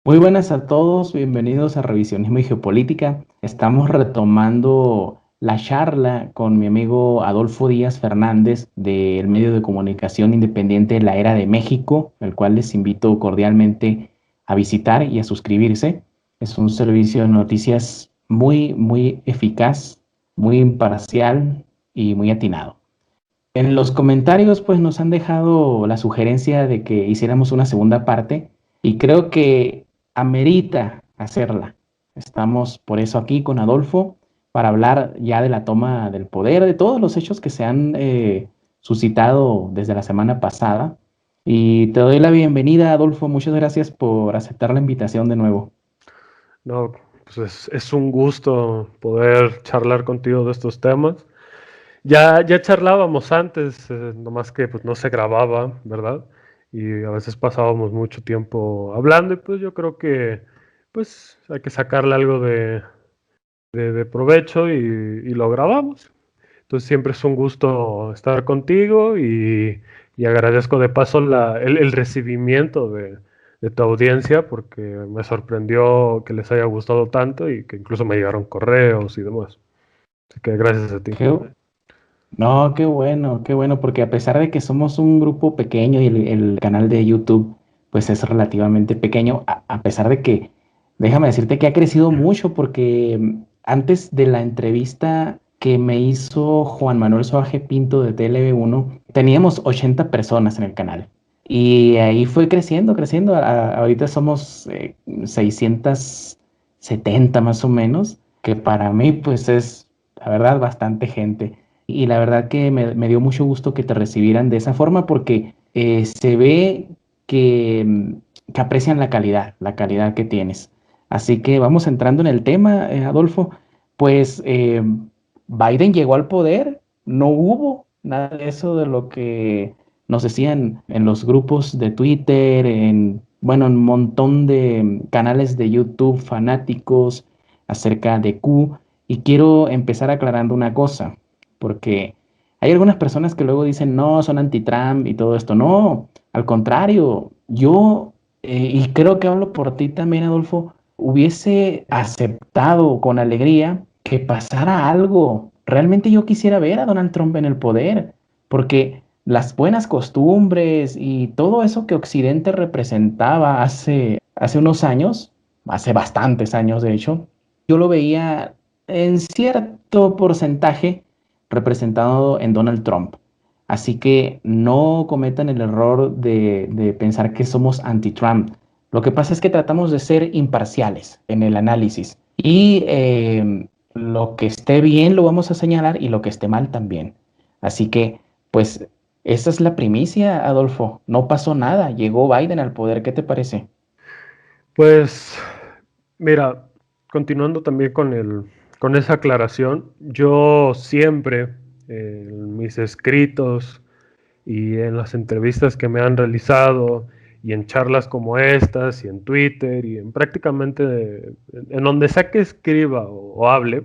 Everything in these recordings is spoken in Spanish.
Muy buenas a todos, bienvenidos a Revisionismo y Geopolítica. Estamos retomando la charla con mi amigo Adolfo Díaz Fernández del medio de comunicación independiente La Era de México, el cual les invito cordialmente a visitar y a suscribirse. Es un servicio de noticias muy eficaz, muy imparcial y muy atinado. En los comentarios, pues nos han dejado la sugerencia de que hiciéramos una segunda parte y creo que amerita hacerla. Estamos por eso aquí con Adolfo para hablar ya de la toma del poder, de todos los hechos que se han suscitado desde la semana pasada. Y te doy la bienvenida, Adolfo. Muchas gracias por aceptar la invitación de nuevo. No, pues es un gusto poder charlar contigo de estos temas. Ya charlábamos antes, nomás que pues no se grababa, ¿verdad? Y a veces pasábamos mucho tiempo hablando y pues yo creo que pues hay que sacarle algo de provecho y lo grabamos. Entonces siempre es un gusto estar contigo y agradezco de paso el recibimiento de tu audiencia porque me sorprendió que les haya gustado tanto y que incluso me llegaron correos y demás. Así que gracias a ti. Qué, no, qué bueno, porque a pesar de que somos un grupo pequeño y el canal de YouTube pues es relativamente pequeño, a pesar de que, déjame decirte que ha crecido mucho porque antes de la entrevista que me hizo Juan Manuel Soaje Pinto de TLV1, teníamos 80 personas en el canal. Y ahí fue creciendo. Ahorita somos 670 más o menos, que para mí pues es, la verdad, bastante gente. Y la verdad que me dio mucho gusto que te recibieran de esa forma porque se ve que aprecian la calidad que tienes. Así que vamos entrando en el tema, Adolfo. Pues Biden llegó al poder, no hubo nada de eso de lo que nos decían en los grupos de Twitter, bueno, un montón de canales de YouTube fanáticos acerca de Q. Y quiero empezar aclarando una cosa porque hay algunas personas que luego dicen, no, son anti-Trump y todo esto. No, al contrario, yo, y creo que hablo por ti también, Adolfo, hubiese aceptado con alegría que pasara algo. Realmente yo quisiera ver a Donald Trump en el poder, porque las buenas costumbres y todo eso que Occidente representaba hace unos años, hace bastantes años de hecho, yo lo veía en cierto porcentaje representado en Donald Trump. Así que no cometan el error de pensar que somos anti-Trump. Lo que pasa es que tratamos de ser imparciales en el análisis y lo que esté bien lo vamos a señalar y lo que esté mal también. Así que, pues, esa es la primicia, Adolfo. No pasó nada. Llegó Biden al poder. ¿Qué te parece? Pues mira, continuando también con esa aclaración, yo siempre en mis escritos y en las entrevistas que me han realizado y en charlas como estas y en Twitter y en prácticamente en donde sea que escriba o hable,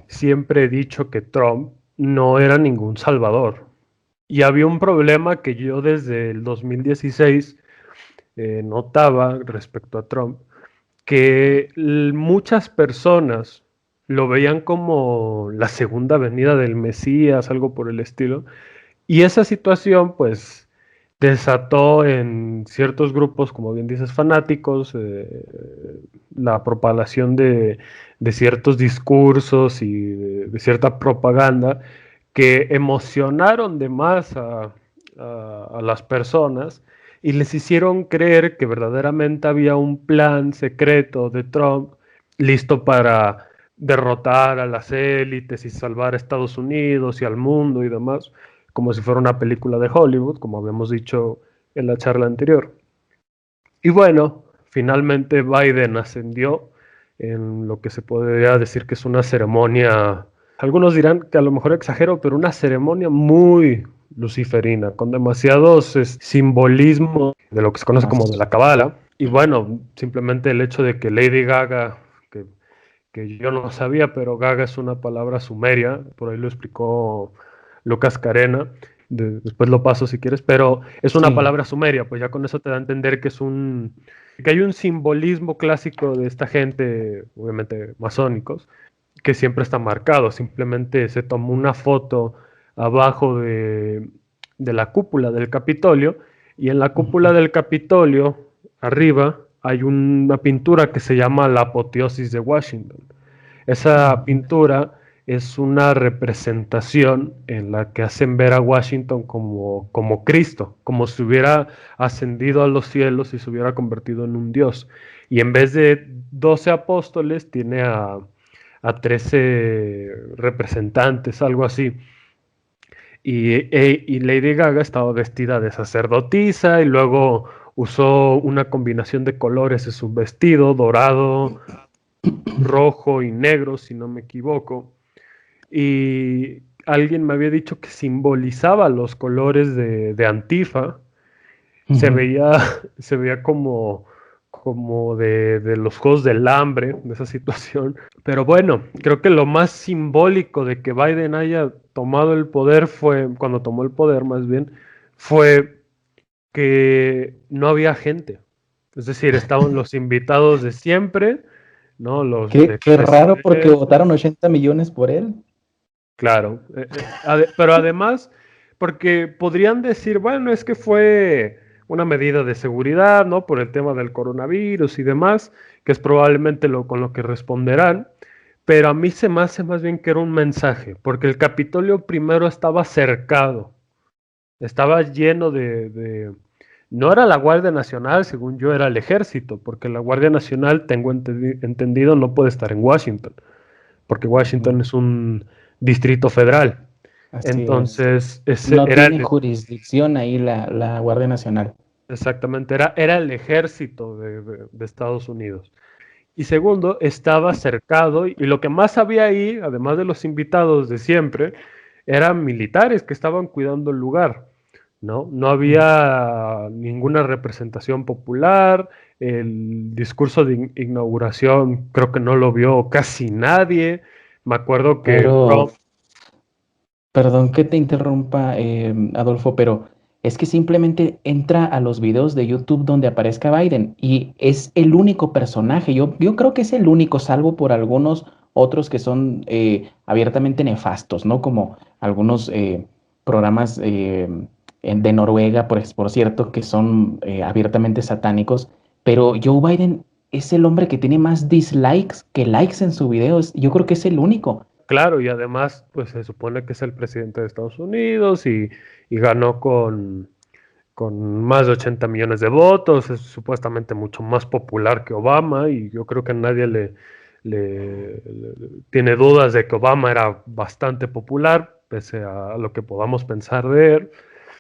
siempre he dicho que Trump no era ningún salvador. Y había un problema que yo desde el 2016 notaba respecto a Trump, que muchas personas lo veían como la segunda venida del Mesías, algo por el estilo, y esa situación, pues, desató en ciertos grupos, como bien dices, fanáticos, la propagación de ciertos discursos y de cierta propaganda que emocionaron de más a las personas y les hicieron creer que verdaderamente había un plan secreto de Trump listo para derrotar a las élites y salvar a Estados Unidos y al mundo y demás como si fuera una película de Hollywood, como habíamos dicho en la charla anterior. Y bueno, finalmente Biden ascendió en lo que se podría decir que es una ceremonia, algunos dirán que a lo mejor exagero, pero una ceremonia muy luciferina, con demasiados simbolismos de lo que se conoce como de Nos- la cabala. Y bueno, simplemente el hecho de que Lady Gaga, que yo no sabía, pero Gaga es una palabra sumeria, por ahí lo explicó Lucas Carena, después lo paso si quieres, pero es una Sí. palabra sumeria, pues ya con eso te da a entender que que hay un simbolismo clásico de esta gente, obviamente masónicos, que siempre está marcado. Simplemente se tomó una foto abajo de la cúpula del Capitolio, y en la cúpula del Capitolio, arriba, hay una pintura que se llama La Apoteosis de Washington. Esa Ujú. pintura es una representación en la que hacen ver a Washington como Cristo, como si hubiera ascendido a los cielos y se hubiera convertido en un dios. Y en vez de 12 apóstoles, tiene a 13 representantes, algo así. Y Lady Gaga estaba vestida de sacerdotisa y luego usó una combinación de colores en su vestido, dorado, rojo y negro, si no me equivoco. Y alguien me había dicho que simbolizaba los colores de Antifa. Se Ujú. veía, se veía como de los Juegos del Hambre, de esa situación. Pero bueno, creo que lo más simbólico de que Biden haya tomado el poder fue, cuando tomó el poder más bien, fue que no había gente. Es decir, estaban los invitados de siempre, ¿no? Los Qué raro porque expresidentes, votaron 80 millones por él. claro. Pero además, porque podrían decir, bueno, es que fue una medida de seguridad, ¿no? Por el tema del coronavirus y demás, que es probablemente con lo que responderán. Pero a mí se me hace más bien que era un mensaje, porque el Capitolio primero estaba cercado, estaba lleno no era la Guardia Nacional, según yo era el ejército, porque la Guardia Nacional, tengo entendido, no puede estar en Washington, porque Washington Ujú. es un distrito federal. Así es. Entonces, ese No era tiene jurisdicción ahí la Guardia Nacional. exactamente, era el ejército de Estados Unidos. Y segundo, estaba cercado, y lo que más había ahí, además de los invitados de siempre, eran militares que estaban cuidando el lugar, ¿no? No Mm. había ninguna representación popular, el discurso de inauguración creo que no lo vio casi nadie. Me acuerdo que Pero, Trump, perdón que te interrumpa, Adolfo, pero es que simplemente entra a los videos de YouTube donde aparezca Biden y es el único personaje. Yo creo que es el único, salvo por algunos otros que son abiertamente nefastos, ¿no? Como algunos programas de Noruega, por cierto, que son abiertamente satánicos. Pero Joe Biden es el hombre que tiene más dislikes que likes en sus videos. Yo creo que es el único. claro, y además, pues se supone que es el presidente de Estados Unidos y ganó con más de 80 millones de votos, es supuestamente mucho más popular que Obama, y yo creo que nadie le tiene dudas de que Obama era bastante popular, pese a lo que podamos pensar de él.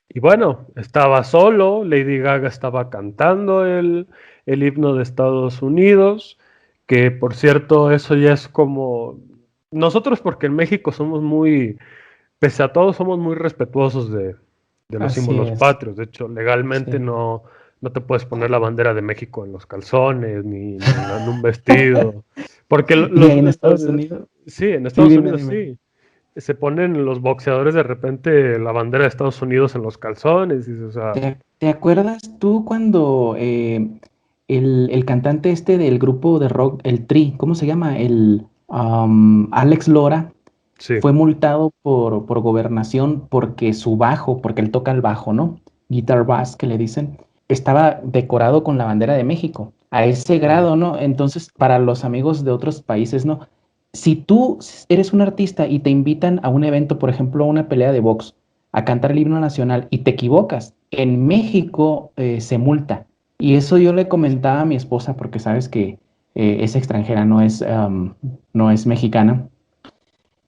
Y bueno, estaba solo, Lady Gaga estaba cantando el himno de Estados Unidos, que por cierto, eso ya es como nosotros, porque en México somos muy, pese a todo, somos muy respetuosos de los Así símbolos es. patrios. De hecho, legalmente Sí. no te puedes poner la bandera de México en los calzones ni en un vestido. Porque Y en Estados Unidos, sí, en sí, Estados dime, Unidos dime. sí. Se ponen los boxeadores de repente la bandera de Estados Unidos en los calzones. O sea, ¿Te acuerdas tú cuando el cantante este del grupo de rock, el Tri, ¿cómo se llama? Alex Lora, sí, fue multado por gobernación porque su bajo, porque él toca el bajo, ¿no? Guitar bass, que le dicen, estaba decorado con la bandera de México, a ese mm, grado, ¿no? Entonces, para los amigos de otros países, ¿no? Si tú eres un artista y te invitan a un evento, por ejemplo, a una pelea de box, a cantar el himno nacional y te equivocas, en México se multa. Y eso yo le comentaba a mi esposa, porque sabes que es extranjera, no es mexicana.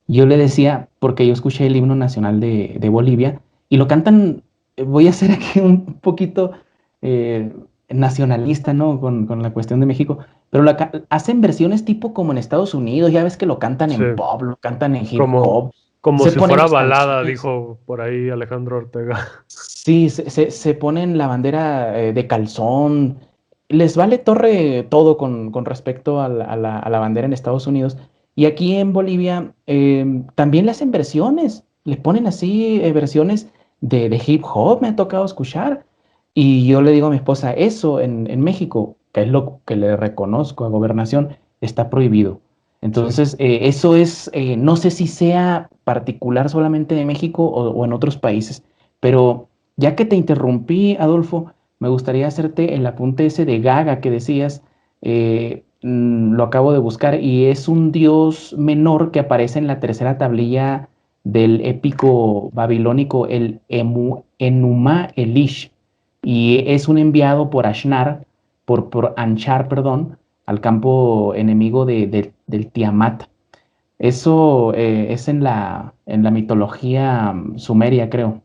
Yo le decía, porque yo escuché el himno nacional de Bolivia y lo cantan, voy a ser aquí un poquito eh, nacionalista, ¿no? Con la cuestión de México, pero hacen versiones tipo como en Estados Unidos, ya ves que lo cantan sí. en pop, lo cantan en hip Como, hop, como se si ponen fuera los balada, calzones, dijo por ahí Alejandro Ortega. sí, se ponen la bandera de calzón, les vale torre todo con respecto a la bandera en Estados Unidos. Y aquí en Bolivia también le hacen versiones, le ponen así versiones de hip hop me ha tocado escuchar. Y yo le digo a mi esposa, eso en México, que es lo que le reconozco a Gobernación, está prohibido. Sí. Entonces, eso es, no sé si sea particular solamente de México o en otros países, pero ya que te interrumpí, Adolfo, me gustaría hacerte el apunte ese de Gaga que decías, lo acabo de buscar y es un dios menor que aparece en la tercera tablilla del épico babilónico, el Enuma Elish, y es un enviado por Ashnar, por Anshar, perdón, al campo enemigo del Tiamat. Eso es en la mitología sumeria, creo.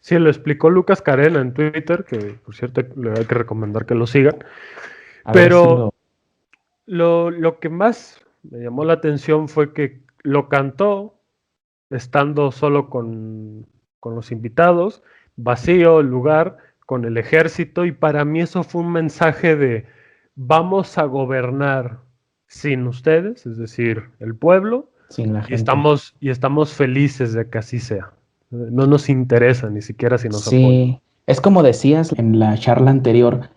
Sí, lo explicó Lucas Carena en Twitter, que por cierto le hay que recomendar que lo sigan. A ver si Pero lo... lo que más me llamó la atención fue que lo cantó estando solo con los invitados, vacío el lugar, con el ejército, y para mí eso fue un mensaje de vamos a gobernar sin ustedes, es decir, el pueblo, Sin la gente. y estamos felices de que así sea. No nos interesa ni siquiera si nos apoyan. Sí, es como decías en la charla anterior,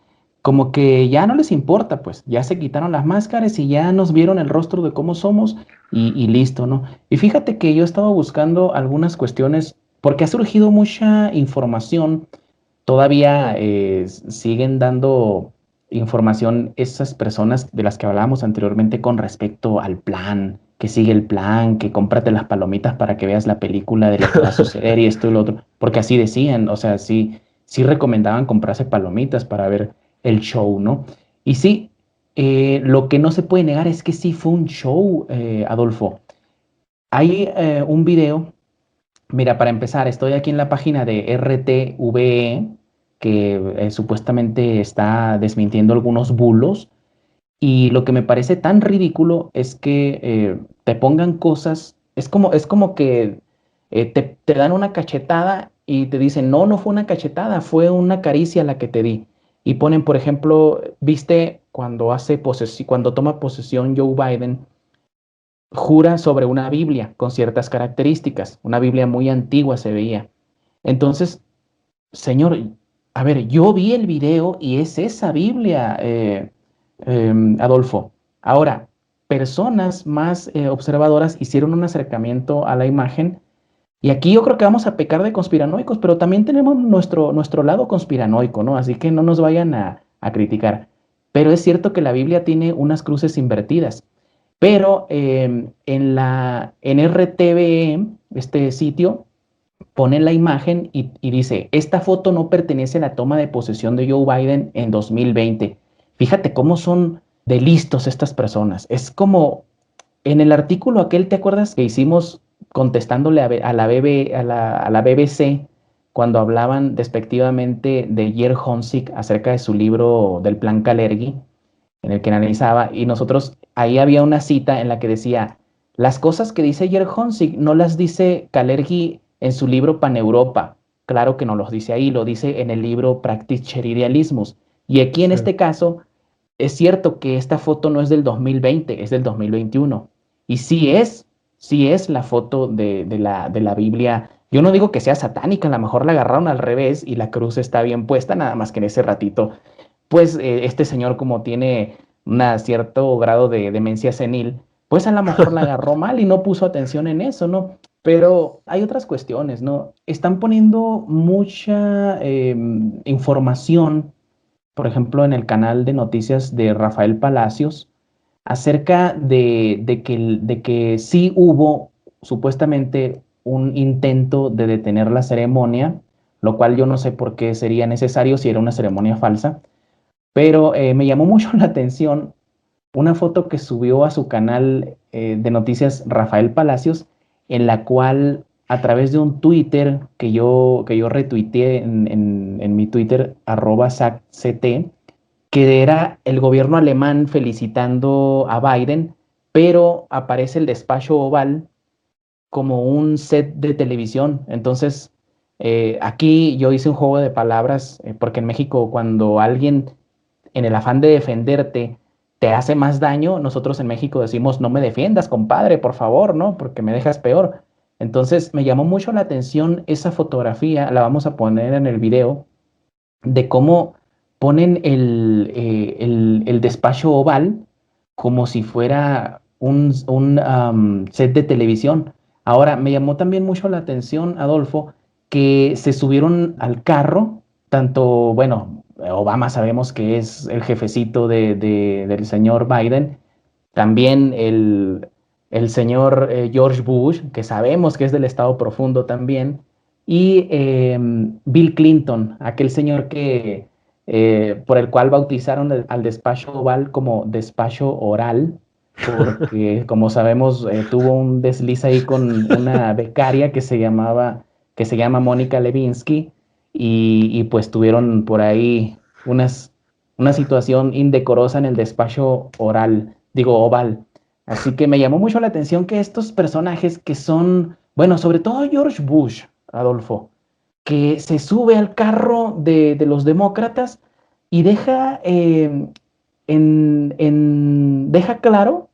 como que ya no les importa, pues ya se quitaron las máscaras y ya nos vieron el rostro de cómo somos y listo, ¿no? Y fíjate que yo he estado buscando algunas cuestiones porque ha surgido mucha información, todavía siguen dando información esas personas de las que hablábamos anteriormente con respecto al plan, que sigue el plan, que cómprate las palomitas para que veas la película de lo que va a suceder y esto y lo otro, porque así decían, o sea, sí, sí recomendaban comprarse palomitas para ver el show, ¿no? Y sí, lo que no se puede negar es que sí fue un show, Adolfo. Hay un video. Mira, para empezar, estoy aquí en la página de RTVE, que supuestamente está desmintiendo algunos bulos, y lo que me parece tan ridículo es que te pongan cosas, es como que te dan una cachetada y te dicen, no, no fue una cachetada, fue una caricia la que te di. Y ponen, por ejemplo, viste cuando cuando toma posesión Joe Biden, jura sobre una Biblia con ciertas características, una Biblia muy antigua se veía. Entonces, señor, a ver, yo vi el video y es esa Biblia, Adolfo. Ahora, personas más observadoras hicieron un acercamiento a la imagen y aquí yo creo que vamos a pecar de conspiranoicos, pero también tenemos nuestro lado conspiranoico, ¿no? Así que no nos vayan a criticar. Pero es cierto que la Biblia tiene unas cruces invertidas. Pero en RTVE, este sitio, pone la imagen y dice, esta foto no pertenece a la toma de posesión de Joe Biden en 2020. Fíjate cómo son de listos estas personas. Es como en el artículo aquel, ¿te acuerdas que hicimos contestándole a la BBC cuando hablaban despectivamente de Jer Honsick acerca de su libro del Plan Kalergi, en el que analizaba, y nosotros ahí había una cita en la que decía, las cosas que dice Jer Honsick no las dice Kalergi en su libro Paneuropa, claro que no los dice ahí, lo dice en el libro Practice Idealismus. Y aquí en Sí. este caso, es cierto que esta foto no es del 2020, es del 2021. Y sí es la foto de la Biblia. Yo no digo que sea satánica, a lo mejor la agarraron al revés y la cruz está bien puesta, nada más que en ese ratito pues este señor como tiene un cierto grado de demencia senil, pues a lo mejor la agarró mal y no puso atención en eso, ¿no? Pero hay otras cuestiones, ¿no? Están poniendo mucha información, por ejemplo, en el canal de noticias de Rafael Palacios, acerca de que sí hubo supuestamente un intento de detener la ceremonia, lo cual yo no sé por qué sería necesario si era una ceremonia falsa, pero me llamó mucho la atención una foto que subió a su canal de noticias Rafael Palacios, en la cual a través de un Twitter que yo retuiteé en mi Twitter, @SacCT, que era el gobierno alemán felicitando a Biden, pero aparece el despacho oval como un set de televisión. Entonces, aquí yo hice un juego de palabras, porque en México cuando alguien en el afán de defenderte te hace más daño, nosotros en México decimos, no me defiendas, compadre, por favor, ¿no? Porque me dejas peor. Entonces me llamó mucho la atención esa fotografía, la vamos a poner en el video, de cómo ponen el despacho oval como si fuera un set de televisión. Ahora, me llamó también mucho la atención, Adolfo, que se subieron al carro, tanto, bueno, Obama sabemos que es el jefecito del señor Biden, también el señor George Bush, que sabemos que es del Estado Profundo también, y Bill Clinton, aquel señor que, por el cual bautizaron al despacho oval como despacho oral, porque como sabemos tuvo un desliz ahí con una becaria que se llama Mónica Lewinsky, y pues tuvieron por ahí una situación indecorosa en el despacho oral, digo oval. Así que me llamó mucho la atención que estos personajes que son, bueno, sobre todo George Bush, Adolfo, que se sube al carro de los demócratas y deja claro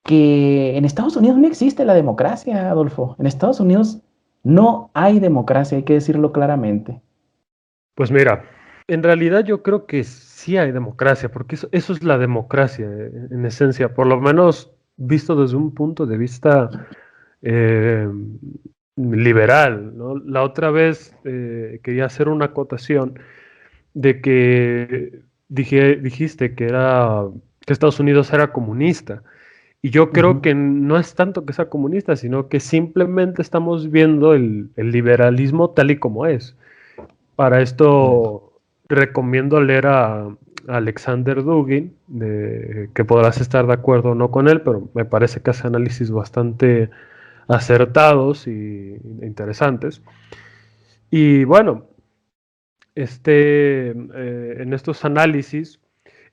que en Estados Unidos no existe la democracia, Adolfo. En Estados Unidos no hay democracia, hay que decirlo claramente. Pues mira, en realidad yo creo que sí hay democracia, porque eso es la democracia en esencia, por lo menos visto desde un punto de vista eh, liberal, ¿no? La otra vez quería hacer una acotación de que dijiste que Estados Unidos era comunista. Y yo creo Ujú. que no es tanto que sea comunista, sino que simplemente estamos viendo el liberalismo tal y como es. Para esto recomiendo leer a Alexander Dugin, que podrás estar de acuerdo o no con él, pero me parece que hace análisis bastante acertados e interesantes. Y bueno, en estos análisis,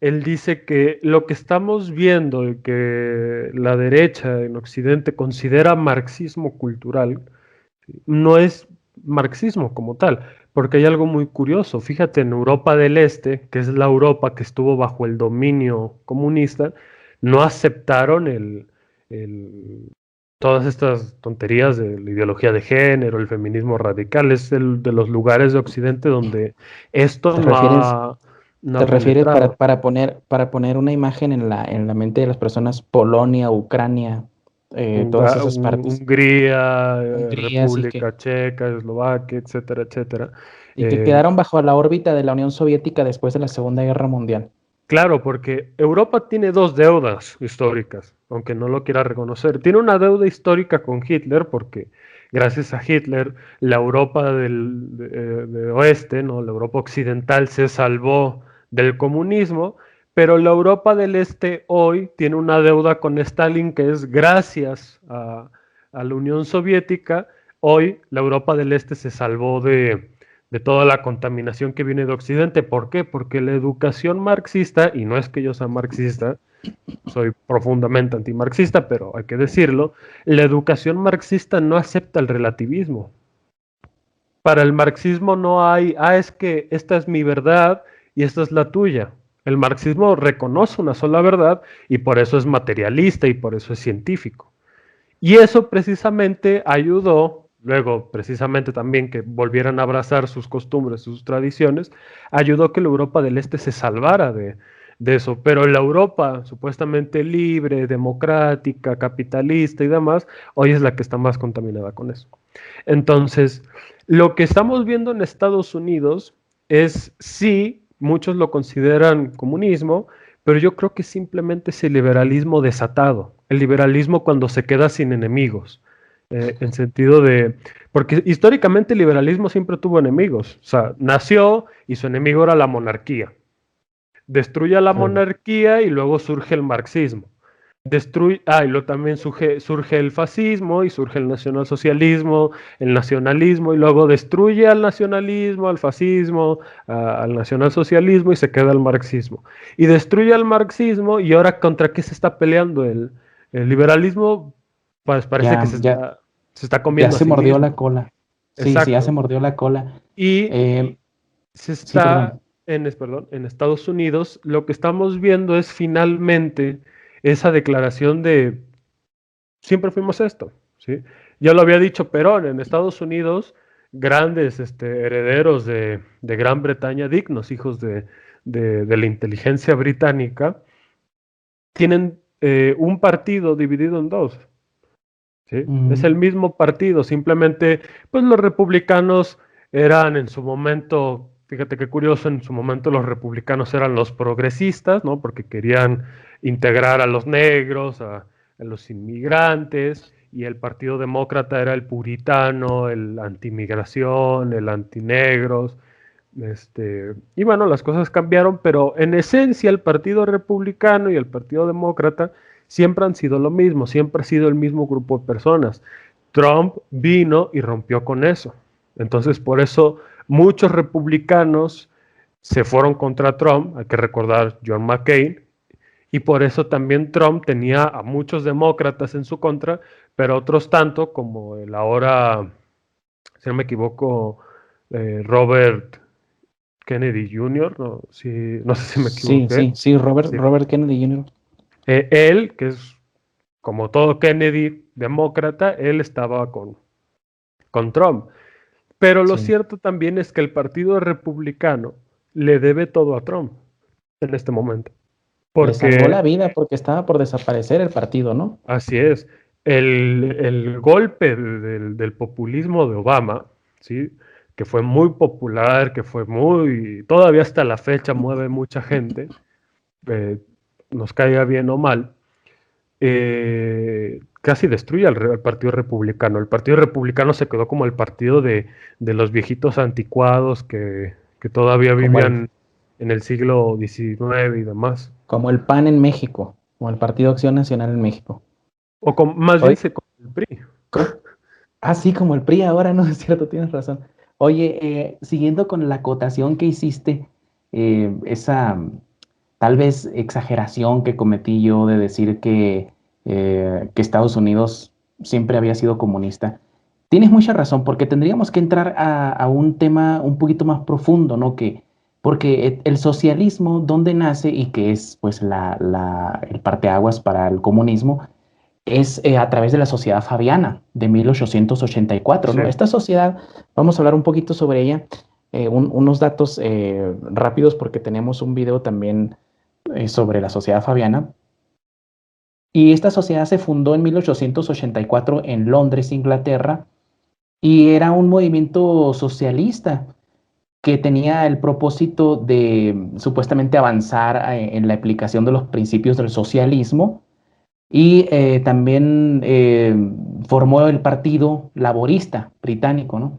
él dice que lo que estamos viendo y que la derecha en Occidente considera marxismo cultural, no es marxismo como tal, porque hay algo muy curioso. Fíjate, en Europa del Este, que es la Europa que estuvo bajo el dominio comunista, no aceptaron todas estas tonterías de la ideología de género, el feminismo radical. Es el de los lugares de Occidente donde esto ¿Te refieres, no te ha refieres penetrado. para poner una imagen en la mente de las personas, Polonia, Ucrania, todas esas partes, Hungría, Hungría, República Checa, Eslovaquia, etcétera, etcétera. y que quedaron bajo la órbita de la Unión Soviética después de la Segunda Guerra Mundial? Claro, porque Europa tiene dos deudas históricas, aunque no lo quiera reconocer. Tiene una deuda histórica con Hitler, porque gracias a Hitler la Europa de oeste, ¿no? La Europa occidental se salvó del comunismo, pero la Europa del este hoy tiene una deuda con Stalin que es gracias a la Unión Soviética. Hoy la Europa del este se salvó de toda la contaminación que viene de Occidente. ¿Por qué? Porque la educación marxista, y no es que yo sea marxista, soy profundamente antimarxista, pero hay que decirlo, la educación marxista no acepta el relativismo. Para el marxismo no hay, es que esta es mi verdad y esta es la tuya. El marxismo reconoce una sola verdad y por eso es materialista y por eso es científico. Y eso precisamente ayudó, luego precisamente también que volvieran a abrazar sus costumbres, sus tradiciones, ayudó que la Europa del Este se salvara de eso. Pero la Europa supuestamente libre, democrática, capitalista y demás, hoy es la que está más contaminada con eso. Entonces, lo que estamos viendo en Estados Unidos es, sí, muchos lo consideran comunismo, pero yo creo que simplemente es el liberalismo desatado, el liberalismo cuando se queda sin enemigos, en sentido de, porque históricamente el liberalismo siempre tuvo enemigos, o sea, nació y su enemigo era la monarquía, destruye la Claro. monarquía y luego surge el marxismo. Y luego también surge el fascismo y surge el nacionalsocialismo, el nacionalismo, y luego destruye al nacionalismo, al fascismo, al nacionalsocialismo y se queda el marxismo. Y destruye al marxismo y ahora contra qué se está peleando el liberalismo, pues parece que Ya, ya, se está ya comiendo a se sí mordió la mismo. cola. Sí, sí, ya se Exacto. mordió la cola. Y Eh, se sí, está perdón. en Estados Unidos, lo que estamos viendo es finalmente esa declaración de siempre fuimos esto, ¿sí? Ya lo había dicho Perón, en Estados Unidos, grandes herederos de Gran Bretaña, dignos hijos de la inteligencia británica, tienen un partido dividido en dos. ¿Sí? Es el Mm, mismo partido, simplemente, pues los republicanos eran en su momento, fíjate qué curioso, en su momento los republicanos eran los progresistas, ¿no? Porque querían integrar a los negros, a los inmigrantes, y el Partido Demócrata era el puritano, el antimigración, el antinegros. Y bueno, las cosas cambiaron, pero en esencia el Partido Republicano y el Partido Demócrata siempre han sido lo mismo, siempre ha sido el mismo grupo de personas. Trump vino y rompió con eso. Entonces, por eso muchos republicanos se fueron contra Trump, hay que recordar John McCain, y por eso también Trump tenía a muchos demócratas en su contra, pero otros tanto como el ahora, si no me equivoco, Robert Kennedy Jr., no, sí, no sé si me sí, equivoqué. sí, sí, Sí. Robert Kennedy Jr. Él, que es como todo Kennedy demócrata, él estaba con Trump. Pero lo Sí. cierto también es que el Partido Republicano le debe todo a Trump en este momento. Le salvó la Porque vida porque estaba por desaparecer el partido, ¿no? así es, el golpe del populismo de Obama, ¿sí? Que fue muy popular, que fue muy, todavía hasta la fecha mueve mucha gente, eh, nos caiga bien o mal, casi destruye al Partido Republicano. El Partido Republicano se quedó como el partido de los viejitos anticuados que todavía Como el, vivían en el siglo XIX y demás. como el PAN en México, como el Partido Acción Nacional en México. Más bien Oye, se con el PRI. sí, como el PRI ahora, no es cierto, tienes razón. Oye, siguiendo con la acotación que hiciste, esa tal vez exageración que cometí yo de decir que Estados Unidos siempre había sido comunista. Tienes mucha razón, porque tendríamos que entrar a un tema un poquito más profundo, ¿no? Porque el socialismo, ¿dónde nace y que es pues el parteaguas para el comunismo? Es a través de la Sociedad Fabiana de 1884, Sí. ¿no? Esta sociedad, vamos a hablar un poquito sobre ella, unos datos rápidos porque tenemos un video también sobre la Sociedad Fabiana. Y esta sociedad se fundó en 1884 en Londres, Inglaterra, y era un movimiento socialista que tenía el propósito de supuestamente avanzar en la aplicación de los principios del socialismo y también formó el Partido Laborista británico, ¿no?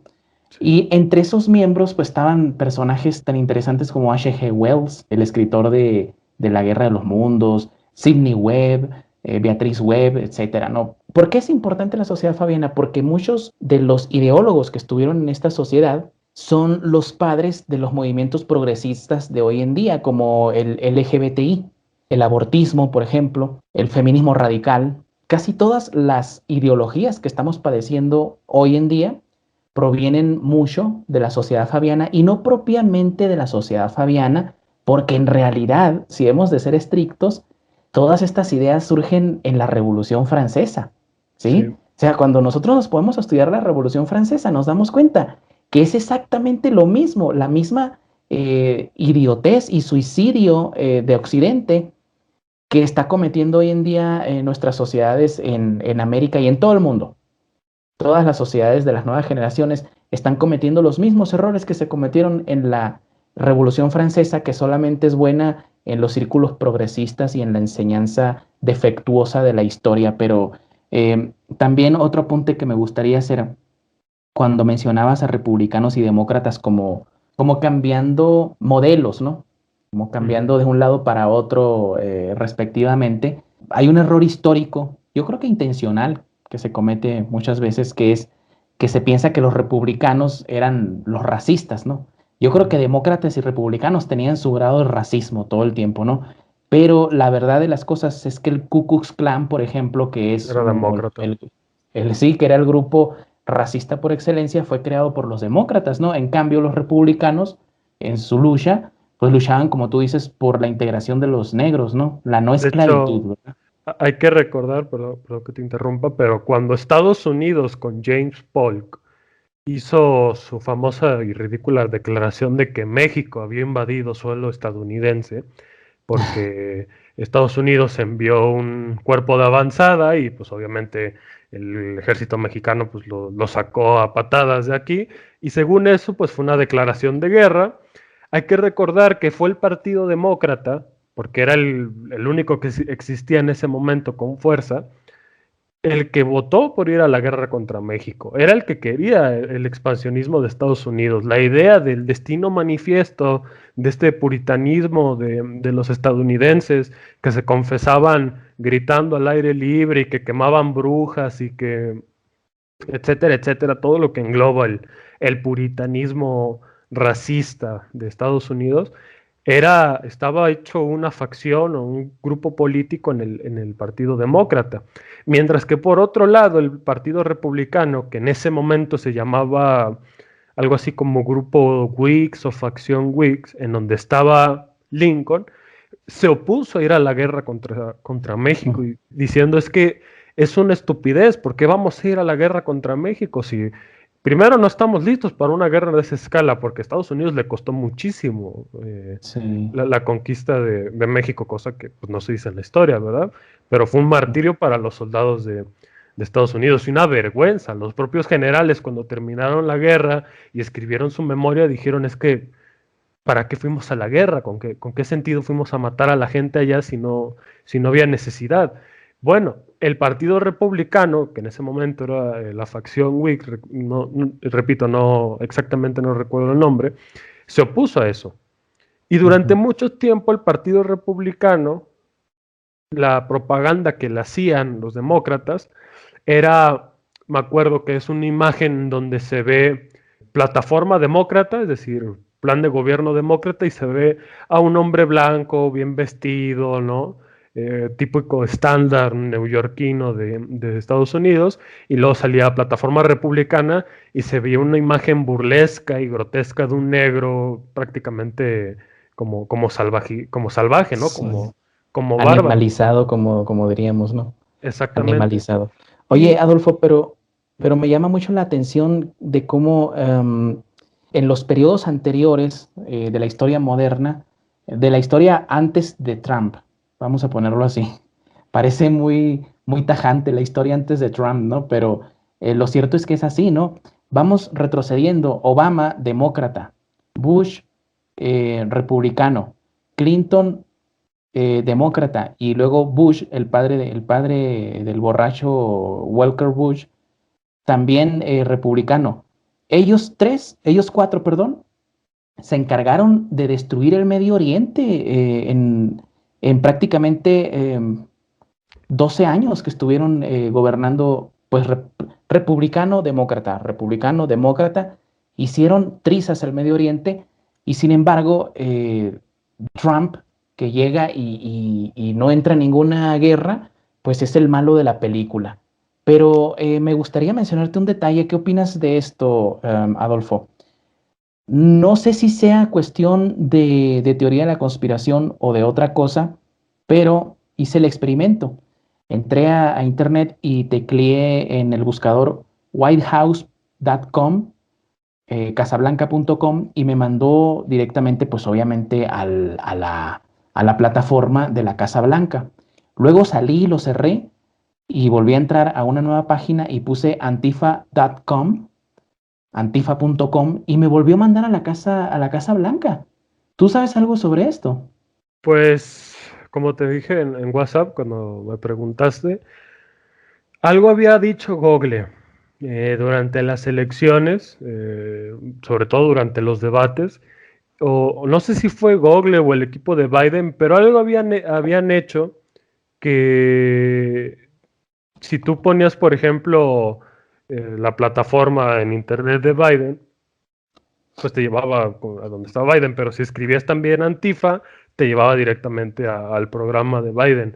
Sí. Y entre esos miembros pues estaban personajes tan interesantes como H.G. Wells, el escritor de La Guerra de los Mundos, Sidney Webb, Beatriz Webb, etcétera, ¿no? ¿Por qué es importante la sociedad fabiana? Porque muchos de los ideólogos que estuvieron en esta sociedad son los padres de los movimientos progresistas de hoy en día, como el LGBTI, el abortismo, por ejemplo, el feminismo radical. Casi todas las ideologías que estamos padeciendo hoy en día provienen mucho de la sociedad fabiana y no propiamente de la sociedad fabiana, porque en realidad, si hemos de ser estrictos, todas estas ideas surgen en la Revolución Francesa, ¿sí? Sí. O sea, cuando nosotros nos podemos estudiar la Revolución Francesa, nos damos cuenta que es exactamente lo mismo, la misma idiotez y suicidio de Occidente que está cometiendo hoy en día nuestras sociedades en América y en todo el mundo. Todas las sociedades de las nuevas generaciones están cometiendo los mismos errores que se cometieron en la Revolución Francesa, que solamente es buena en los círculos progresistas y en la enseñanza defectuosa de la historia. Pero también otro apunte que me gustaría hacer cuando mencionabas a republicanos y demócratas como cambiando modelos, ¿no? Como Ujú. cambiando de un lado para otro respectivamente. Hay un error histórico, yo creo que intencional, que se comete muchas veces, que es que se piensa que los republicanos eran los racistas, ¿no? Yo creo que demócratas y republicanos tenían su grado de racismo todo el tiempo, ¿no? Pero la verdad de las cosas es que el Ku Klux Klan, por ejemplo, que es Era demócrata. sí, que era el grupo racista por excelencia, fue creado por los demócratas, ¿no? En cambio, los republicanos, en su lucha, pues luchaban, como tú dices, por la integración de los negros, ¿no? La no De hecho, esclavitud, ¿verdad? hay que recordar, perdón que te interrumpa, pero cuando Estados Unidos con James Polk hizo su famosa y ridícula declaración de que México había invadido suelo estadounidense, porque Estados Unidos envió un cuerpo de avanzada y pues obviamente el ejército mexicano pues lo sacó a patadas de aquí, y según eso pues fue una declaración de guerra. Hay que recordar que fue el Partido Demócrata, porque era el único que existía en ese momento con fuerza, el que votó por ir a la guerra contra México. Era el que quería el expansionismo de Estados Unidos. La idea del destino manifiesto, de este puritanismo de los estadounidenses que se confesaban gritando al aire libre y que quemaban brujas y que, etcétera, etcétera, todo lo que engloba el puritanismo racista de Estados Unidos, estaba hecho una facción o un grupo político en el Partido Demócrata. Mientras que por otro lado, el Partido Republicano, que en ese momento se llamaba algo así como Grupo Whigs o Facción Whigs, en donde estaba Lincoln, se opuso a ir a la guerra contra México, y diciendo es que es una estupidez, ¿por qué vamos a ir a la guerra contra México si primero no estamos listos para una guerra de esa escala? Porque a Estados Unidos le costó muchísimo Sí. la conquista de México, cosa que pues, no se dice en la historia, ¿verdad? Pero fue un martirio para los soldados de Estados Unidos y una vergüenza. Los propios generales, cuando terminaron la guerra y escribieron su memoria, dijeron es que ¿para qué fuimos a la guerra? Con qué sentido fuimos a matar a la gente allá si no había necesidad? Bueno, el Partido Republicano, que en ese momento era la facción Whig, repito, no exactamente no recuerdo el nombre, se opuso a eso. Y durante mucho tiempo el Partido Republicano, la propaganda que le hacían los demócratas era, me acuerdo que es una imagen donde se ve plataforma demócrata, es decir, plan de gobierno demócrata, y se ve a un hombre blanco, bien vestido, ¿no? Típico estándar neoyorquino de Estados Unidos, y luego salía plataforma republicana y se veía una imagen burlesca y grotesca de un negro prácticamente como salvaje, ¿no? Sí. Como bárbaro. Animalizado, como diríamos, ¿no? Exactamente. Animalizado. Oye, Y Adolfo, pero me llama mucho la atención de cómo en los periodos anteriores de la historia moderna, de la historia antes de Trump, vamos a ponerlo así, parece muy tajante la historia antes de Trump, ¿no? Pero lo cierto es que es así, ¿no? Vamos retrocediendo. Obama, demócrata. Bush, republicano. Clinton, demócrata, y luego Bush, el padre del borracho Walker Bush, también republicano. Ellos cuatro, perdón, se encargaron de destruir el Medio Oriente en prácticamente 12 años que estuvieron gobernando, pues republicano, demócrata, hicieron trizas al Medio Oriente y sin embargo Trump, que llega y no entra en ninguna guerra, pues es el malo de la película. Pero me gustaría mencionarte un detalle. ¿Qué opinas de esto, Adolfo? No sé si sea cuestión de teoría de la conspiración o de otra cosa, pero hice el experimento. Entré a internet y tecleé en el buscador whitehouse.com, casablanca.com, y me mandó directamente, pues obviamente, a la plataforma de la Casa Blanca. Luego salí, lo cerré y volví a entrar a una nueva página y puse antifa.com, y me volvió a mandar a la Casa Blanca. ¿Tú sabes algo sobre esto? pues, como te dije en WhatsApp cuando me preguntaste, algo había dicho Google durante las elecciones, sobre todo durante los debates, o no sé si fue Google o el equipo de Biden, pero algo habían hecho que si tú ponías, por ejemplo, la plataforma en internet de Biden, pues te llevaba a donde estaba Biden, pero si escribías también Antifa, te llevaba directamente al programa de Biden.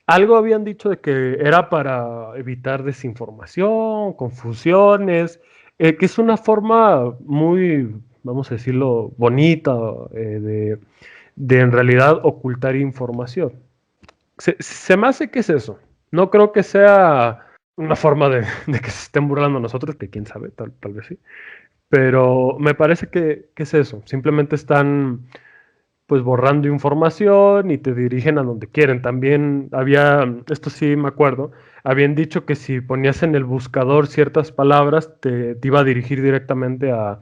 Algo habían dicho de que era para evitar desinformación, confusiones, que es una forma muy, vamos a decirlo, bonita de en realidad ocultar información. Se me hace que es eso. No creo que sea una forma de que se estén burlando a nosotros, que quién sabe, tal vez sí. Pero me parece que es eso. Simplemente están pues borrando información y te dirigen a donde quieren. También había, esto sí me acuerdo, habían dicho que si ponías en el buscador ciertas palabras, te iba a dirigir directamente a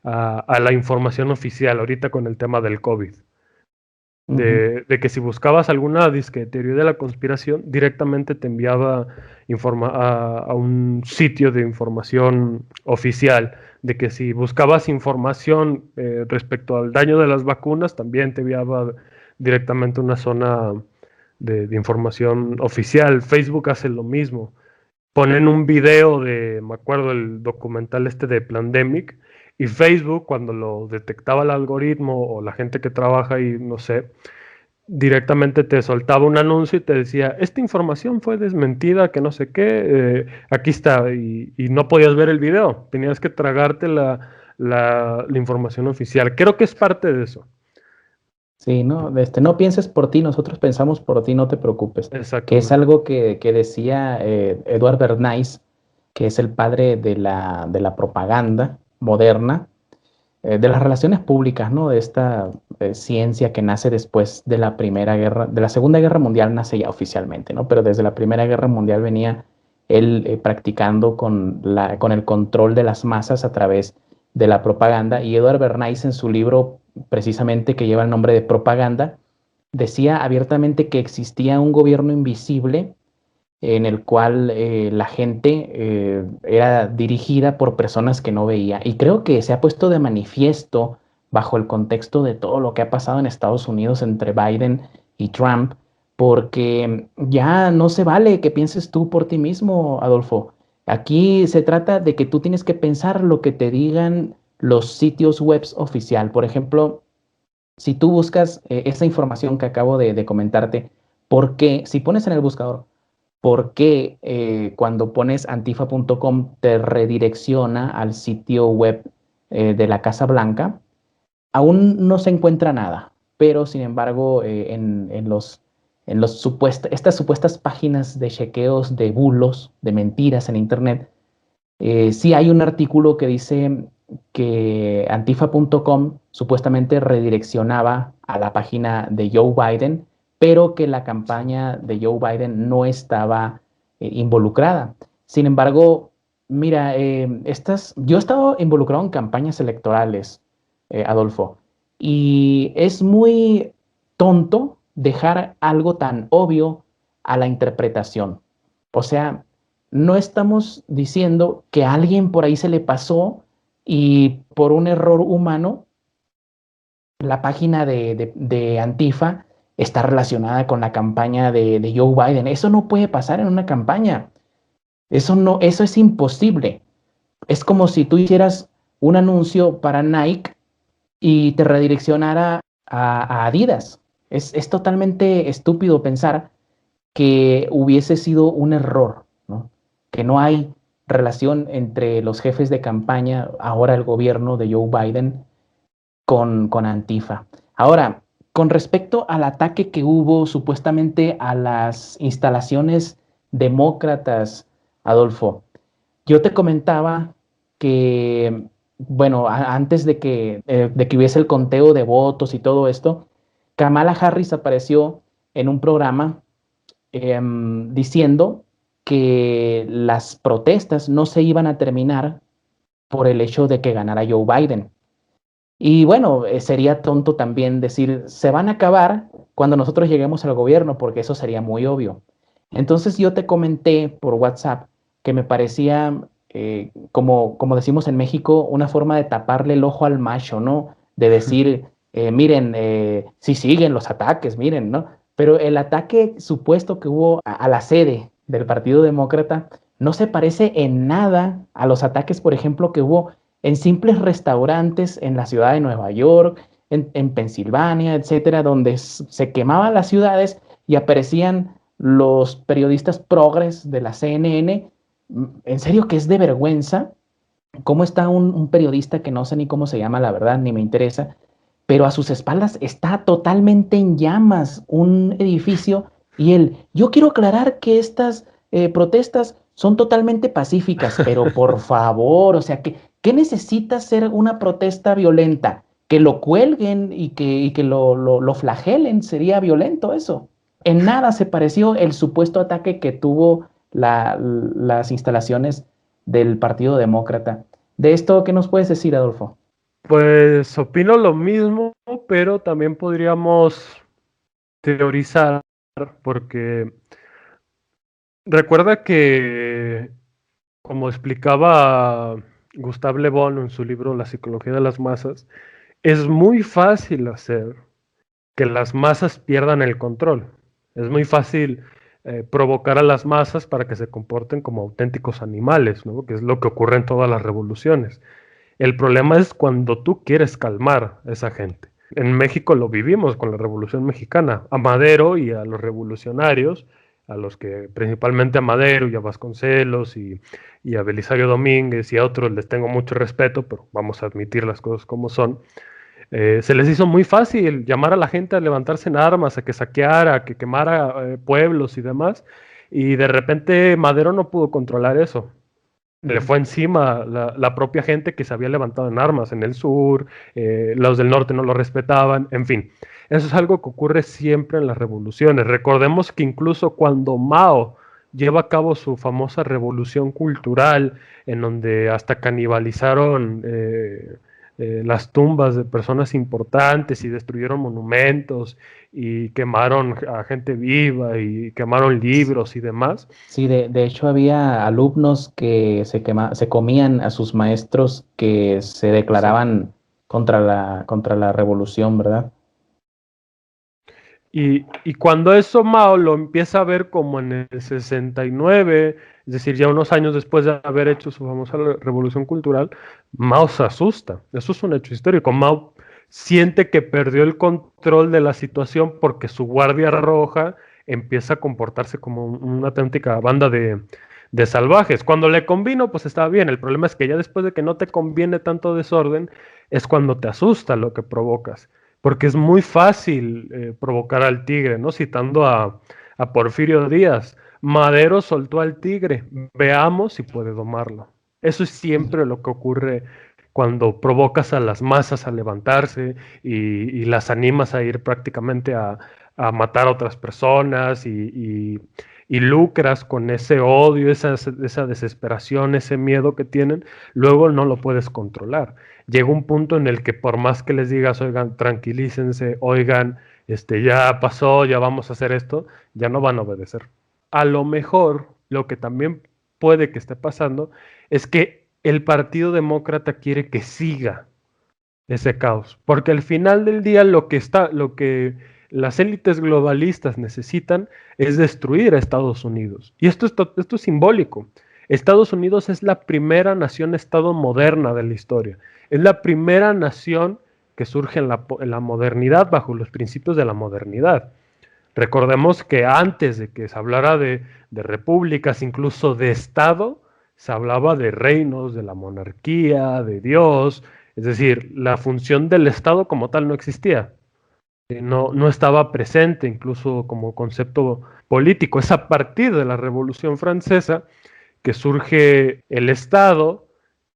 la información oficial, ahorita con el tema del COVID. Ujú. De que si buscabas alguna disque teoría de la conspiración, directamente te enviaba a un sitio de información oficial, de que si buscabas información respecto al daño de las vacunas, también te enviaba directamente una zona de información oficial. Facebook hace lo mismo. Ponen un video me acuerdo, el documental este de Plandemic, y Facebook, cuando lo detectaba el algoritmo o la gente que trabaja ahí, no sé, directamente te soltaba un anuncio y te decía, esta información fue desmentida, que no sé qué, aquí está, y no podías ver el video, tenías que tragarte la información oficial. Creo que es parte de eso. Sí, no, no pienses por ti, nosotros pensamos por ti, no te preocupes. Que es Exactamente. algo que decía Edward Bernays, que es el padre de la propaganda moderna, de las relaciones públicas, ¿no? De esta ciencia que nace después de la Primera Guerra, de la Segunda Guerra Mundial nace ya oficialmente, ¿no? Pero desde la Primera Guerra Mundial venía él practicando con el control de las masas a través de la propaganda. Y Edward Bernays, en su libro precisamente que lleva el nombre de Propaganda, decía abiertamente que existía un gobierno invisible en el cual la gente era dirigida por personas que no veía. Y creo que se ha puesto de manifiesto bajo el contexto de todo lo que ha pasado en Estados Unidos entre Biden y Trump, porque ya no se vale que pienses tú por ti mismo, Adolfo. Aquí se trata de que tú tienes que pensar lo que te digan los sitios web oficial. Por ejemplo, si tú buscas esa información que acabo de comentarte, ¿por qué? Si pones en el buscador, ¿por qué cuando pones antifa.com te redirecciona al sitio web de la Casa Blanca? Aún no se encuentra nada, pero sin embargo, estas supuestas páginas de chequeos de bulos, de mentiras en Internet, sí hay un artículo que dice que antifa.com supuestamente redireccionaba a la página de Joe Biden, pero que la Sí. campaña de Joe Biden no estaba involucrada. Sin embargo, mira, yo he estado involucrado en campañas electorales, Adolfo, y es muy tonto dejar algo tan obvio a la interpretación. O sea, no estamos diciendo que a alguien por ahí se le pasó y por un error humano la página de Antifa está relacionada con la campaña de Joe Biden. Eso no puede pasar en una campaña. Eso no, eso es imposible. Es como si tú hicieras un anuncio para Nike y te redireccionara a Adidas. Es totalmente estúpido pensar que hubiese sido un error, ¿no? Que no hay relación entre los jefes de campaña, ahora el gobierno de Joe Biden, con Antifa. Ahora, con respecto al ataque que hubo supuestamente a las instalaciones demócratas, Adolfo, yo te comentaba que, bueno, antes de que hubiese el conteo de votos y todo esto, Kamala Harris apareció en un programa diciendo que las protestas no se iban a terminar por el hecho de que ganara Joe Biden. Y bueno, sería tonto también decir, se van a acabar cuando nosotros lleguemos al gobierno, porque eso sería muy obvio. Entonces yo te comenté por WhatsApp que me parecía, como decimos en México, una forma de taparle el ojo al macho, ¿no? De decir, miren, si siguen los ataques, miren, ¿no? Pero el ataque supuesto que hubo a la sede del Partido Demócrata no se parece en nada a los ataques, por ejemplo, que hubo en simples restaurantes en la ciudad de Nueva York, en Pensilvania, etcétera, donde se quemaban las ciudades y aparecían los periodistas progres de la CNN. En serio que es de vergüenza cómo está un periodista que no sé ni cómo se llama, la verdad, ni me interesa, pero a sus espaldas está totalmente en llamas un edificio Y él, yo quiero aclarar que estas protestas son totalmente pacíficas, pero por favor, o sea, ¿qué necesita ser una protesta violenta? Que lo cuelguen y que lo flagelen, sería violento eso. En nada se pareció el supuesto ataque que tuvo las instalaciones del Partido Demócrata. De esto, ¿qué nos puedes decir, Adolfo? Pues opino lo mismo, pero también podríamos teorizar, porque recuerda que, como explicaba Gustave Le Bon en su libro La psicología de las masas, es muy fácil hacer que las masas pierdan el control. Es muy fácil provocar a las masas para que se comporten como auténticos animales, ¿no? Que es lo que ocurre en todas las revoluciones. El problema es cuando tú quieres calmar a esa gente. En México lo vivimos con la Revolución Mexicana. A Madero y a los revolucionarios, a los que principalmente a Madero y a Vasconcelos y a Belisario Domínguez y a otros les tengo mucho respeto, pero vamos a admitir las cosas como son. Se les hizo muy fácil llamar a la gente a levantarse en armas, a que saqueara, a que quemara pueblos y demás. Y de repente Madero no pudo controlar eso. Le fue encima la propia gente que se había levantado en armas en el sur, los del norte no lo respetaban, en fin. Eso es algo que ocurre siempre en las revoluciones. Recordemos que incluso cuando Mao lleva a cabo su famosa revolución cultural, en donde hasta canibalizaron las tumbas de personas importantes y destruyeron monumentos y quemaron a gente viva y quemaron libros y demás. Sí, de hecho había alumnos que se comían a sus maestros que se Sí. declaraban contra la revolución, ¿verdad? Y cuando eso Mao lo empieza a ver como en el 69, es decir, ya unos años después de haber hecho su famosa revolución cultural, Mao se asusta. Eso es un hecho histórico. Mao siente que perdió el control de la situación porque su guardia roja empieza a comportarse como una auténtica banda de salvajes. Cuando le convino, pues estaba bien. El problema es que ya después de que no te conviene tanto desorden, es cuando te asusta lo que provocas, porque es muy fácil provocar al tigre, ¿no? Citando a Porfirio Díaz, Madero soltó al tigre, veamos si puede domarlo. Eso es siempre lo que ocurre cuando provocas a las masas a levantarse y las animas a ir prácticamente a matar a otras personas y lucras con ese odio, esa desesperación, ese miedo que tienen, luego no lo puedes controlar. Llega un punto en el que por más que les digas, oigan, tranquilícense, oigan, ya pasó, ya vamos a hacer esto, ya no van a obedecer. A lo mejor, lo que también puede que esté pasando es que el Partido Demócrata quiere que siga ese caos, porque al final del día lo que las élites globalistas necesitan es destruir a Estados Unidos. Y esto es simbólico. Estados Unidos es la primera nación-estado moderna de la historia. Es la primera nación que surge en la modernidad, bajo los principios de la modernidad. Recordemos que antes de que se hablara de repúblicas, incluso de Estado, se hablaba de reinos, de la monarquía, de Dios. Es decir, la función del Estado como tal no existía. No estaba presente incluso como concepto político. Es a partir de la Revolución Francesa que surge el Estado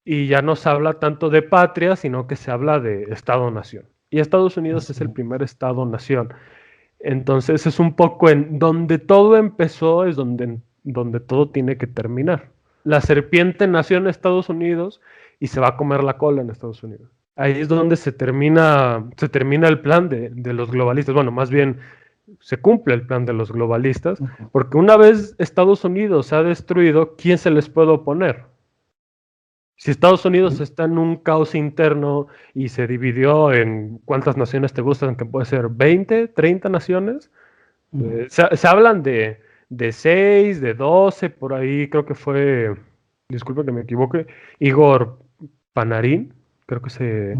y ya no se habla tanto de patria, sino que se habla de Estado-nación. Y Estados Unidos es el primer Estado-nación. Entonces es un poco en donde todo empezó, es donde todo tiene que terminar. La serpiente nació en Estados Unidos y se va a comer la cola en Estados Unidos. Ahí es donde se termina el plan de los globalistas. Bueno, más bien se cumple el plan de los globalistas, porque una vez Estados Unidos se ha destruido, ¿quién se les puede oponer? Si Estados Unidos está en un caos interno y se dividió en cuántas naciones te gustan, que puede ser 20, 30 naciones, se hablan de 6, de 12, por ahí creo que fue, disculpe que me equivoque, Igor Panarin, creo que se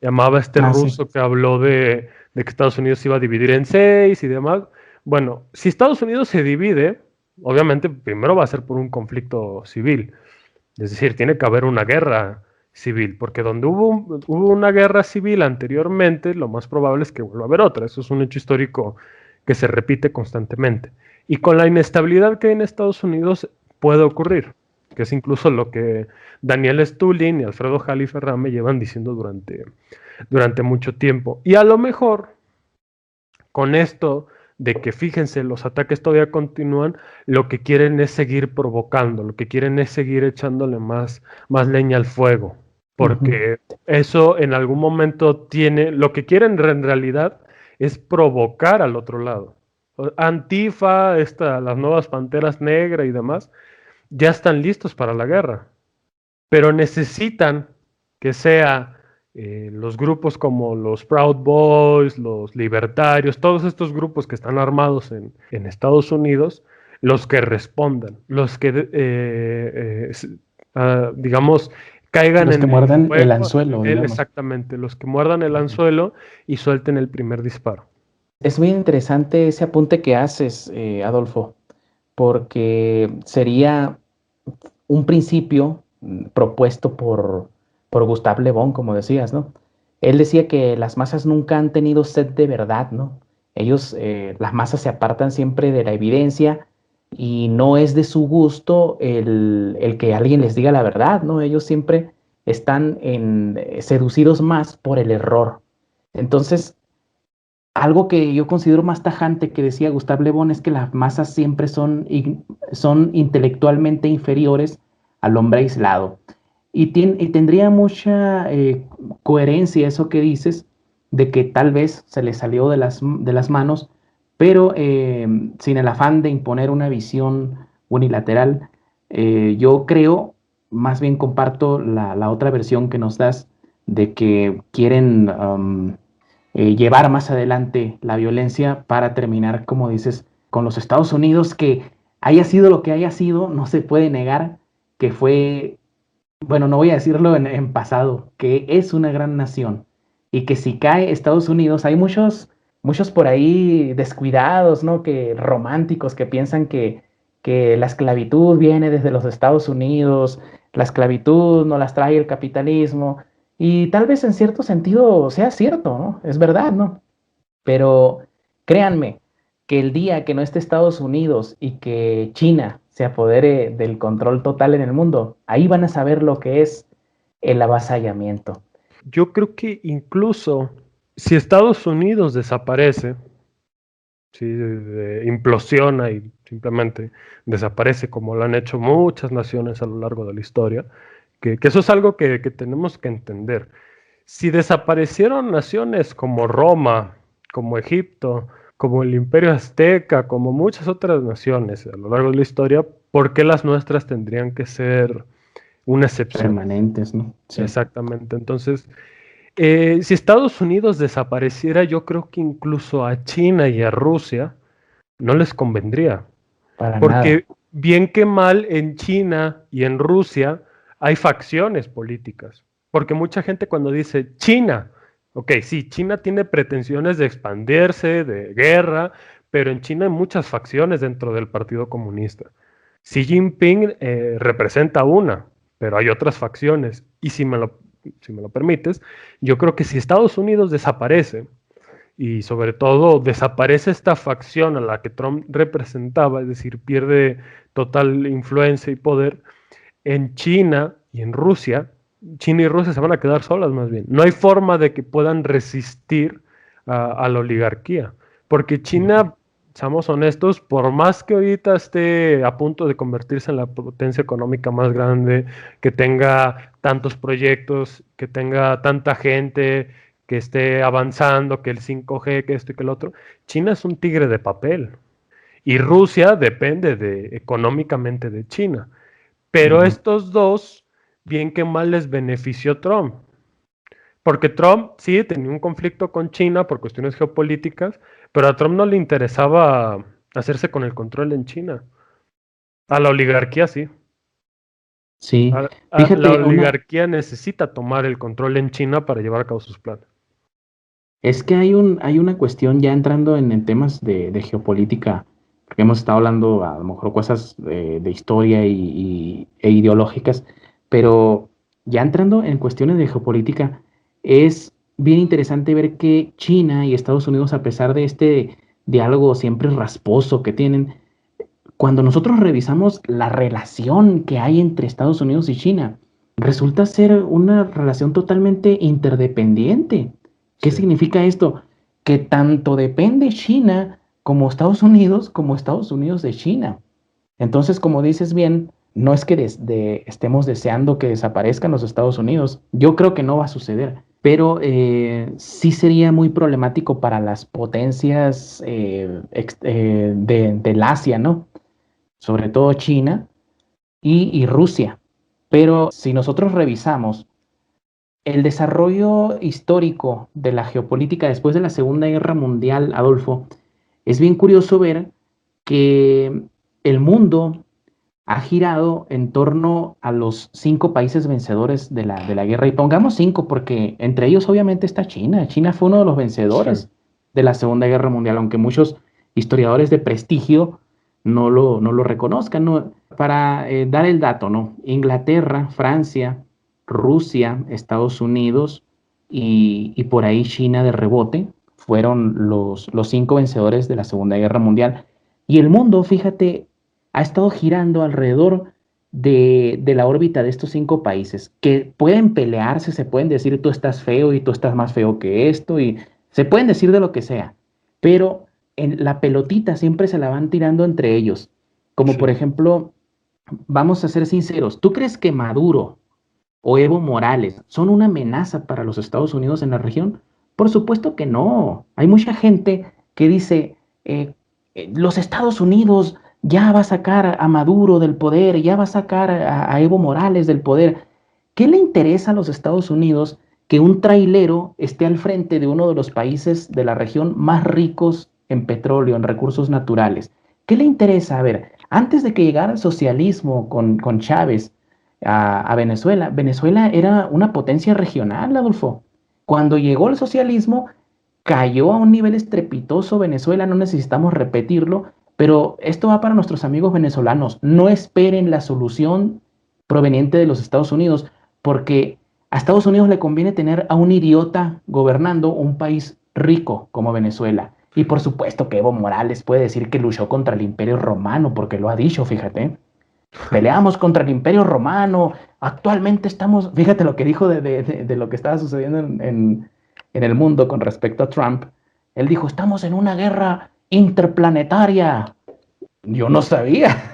llamaba este Sí. ruso que habló de que Estados Unidos se iba a dividir en 6 y demás. Bueno, si Estados Unidos se divide, obviamente primero va a ser por un conflicto civil. Es decir, tiene que haber una guerra civil, porque donde hubo una guerra civil anteriormente, lo más probable es que vuelva a haber otra. Eso es un hecho histórico que se repite constantemente. Y con la inestabilidad que hay en Estados Unidos puede ocurrir, que es incluso lo que Daniel Stulin y Alfredo Jalife-Rame llevan diciendo durante mucho tiempo. Y a lo mejor con esto de que, fíjense, los ataques todavía continúan, lo que quieren es seguir provocando, lo que quieren es seguir echándole más leña al fuego, porque eso en algún momento lo que quieren en realidad es provocar al otro lado. Antifa, las nuevas Panteras Negras y demás, ya están listos para la guerra, pero necesitan que sea los grupos como los Proud Boys, los libertarios, todos estos grupos que están armados en Estados Unidos, los que respondan, los que, digamos, caigan Los que en el muerdan el fuego, anzuelo, digamos. exactamente, los que muerdan el anzuelo y suelten el primer disparo. Es muy interesante ese apunte que haces, Adolfo, porque sería un principio propuesto por Gustave Le Bon, como decías, ¿no? Él decía que las masas nunca han tenido sed de verdad, ¿no? Ellos, las masas se apartan siempre de la evidencia y no es de su gusto el que alguien les diga la verdad, ¿no? Ellos siempre están seducidos más por el error. Entonces, algo que yo considero más tajante que decía Gustave Le Bon es que las masas siempre son intelectualmente inferiores al hombre aislado. Y tendría mucha coherencia eso que dices, de que tal vez se le salió de las manos, pero sin el afán de imponer una visión unilateral, yo creo, más bien comparto la otra versión que nos das, de que quieren llevar más adelante la violencia para terminar, como dices, con los Estados Unidos, que haya sido lo que haya sido, no se puede negar que fue, bueno, no voy a decirlo en pasado, que es una gran nación y que si cae Estados Unidos, hay muchos por ahí descuidados, ¿no? Que románticos que piensan que la esclavitud viene desde los Estados Unidos, la esclavitud no las trae el capitalismo, y tal vez en cierto sentido sea cierto, ¿no? Es verdad, ¿no? Pero créanme que el día que no esté Estados Unidos y que China se apodere del control total en el mundo, ahí van a saber lo que es el avasallamiento. Yo creo que incluso si Estados Unidos desaparece, si implosiona y simplemente desaparece como lo han hecho muchas naciones a lo largo de la historia, que eso es algo que tenemos que entender. Si desaparecieron naciones como Roma, como Egipto, como el Imperio Azteca, como muchas otras naciones a lo largo de la historia, ¿por qué las nuestras tendrían que ser una excepción? Permanentes, ¿no? Sí. Exactamente. Entonces, si Estados Unidos desapareciera, yo creo que incluso a China y a Rusia no les convendría. Para Porque nada. bien que mal en China y en Rusia hay facciones políticas. Porque mucha gente cuando dice China, ok, sí, China tiene pretensiones de expandirse, de guerra, pero en China hay muchas facciones dentro del Partido Comunista. Xi Jinping representa una, pero hay otras facciones. Y si me lo permites, yo creo que si Estados Unidos desaparece, y sobre todo desaparece esta facción a la que Trump representaba, es decir, pierde total influencia y poder, en China y en Rusia, China y Rusia se van a quedar solas más bien. No hay forma de que puedan resistir a la oligarquía, porque China, seamos honestos, por más que ahorita esté a punto de convertirse en la potencia económica más grande, que tenga tantos proyectos, que tenga tanta gente, que esté avanzando, que el 5G, que esto y que el otro, China es un tigre de papel. Y Rusia depende económicamente de China. Pero estos dos, bien que mal les benefició Trump. Porque Trump sí tenía un conflicto con China por cuestiones geopolíticas, pero a Trump no le interesaba hacerse con el control en China. A la oligarquía sí. Sí, La fíjate, oligarquía necesita tomar el control en China para llevar a cabo sus planes. es que hay una cuestión ya entrando en temas de geopolítica, porque hemos estado hablando a lo mejor cosas de historia e ideológicas, pero ya entrando en cuestiones de geopolítica, es bien interesante ver que China y Estados Unidos, a pesar diálogo siempre rasposo que tienen. Cuando nosotros revisamos la relación que hay entre Estados Unidos y China, resulta ser una relación totalmente interdependiente. ¿Qué Sí, significa esto? Que tanto depende China como Estados Unidos de China. Entonces, como dices bien, no es que estemos deseando que desaparezcan los Estados Unidos. Yo creo que no va a suceder, pero sí sería muy problemático para las potencias del Asia, ¿no? Sobre todo China y Rusia. Pero si nosotros revisamos el desarrollo histórico de la geopolítica después de la Segunda Guerra Mundial, Adolfo, es bien curioso ver que el mundo ha girado en torno a los 5 países vencedores de la guerra. Y pongamos 5 porque entre ellos obviamente está China. China fue uno de los sí, vencedores de la Segunda Guerra Mundial, aunque muchos historiadores de prestigio no lo reconozcan, ¿no? Para dar el dato, ¿no? Inglaterra, Francia, Rusia, Estados Unidos y por ahí China de rebote fueron los 5 vencedores de la Segunda Guerra Mundial. Y el mundo, fíjate, ha estado girando alrededor de la órbita de estos 5 países, que pueden pelearse, se pueden decir tú estás feo y tú estás más feo que esto, y se pueden decir de lo que sea, pero en la pelotita siempre se la van tirando entre ellos. Como por sí. ejemplo, vamos a ser sinceros, ¿tú crees que Maduro o Evo Morales son una amenaza para los Estados Unidos en la región? Por supuesto que no. Hay mucha gente que dice, los Estados Unidos ya va a sacar a Maduro del poder, ya va a sacar a Evo Morales del poder. ¿Qué le interesa a los Estados Unidos que un trailero esté al frente de uno de los países de la región más ricos en petróleo, en recursos naturales? ¿Qué le interesa? A ver, antes de que llegara el socialismo con Chávez, a Venezuela. Venezuela era una potencia regional, Adolfo. Cuando llegó el socialismo, cayó a un nivel estrepitoso Venezuela, no necesitamos repetirlo, pero esto va para nuestros amigos venezolanos. No esperen la solución proveniente de los Estados Unidos, porque a Estados Unidos le conviene tener a un idiota gobernando un país rico como Venezuela. Y por supuesto que Evo Morales puede decir que luchó contra el Imperio Romano, porque lo ha dicho, fíjate. Peleamos contra el Imperio Romano, actualmente estamos, fíjate lo que dijo de lo que estaba sucediendo en el mundo con respecto a Trump. Él dijo, estamos en una guerra interplanetaria. Yo no sabía,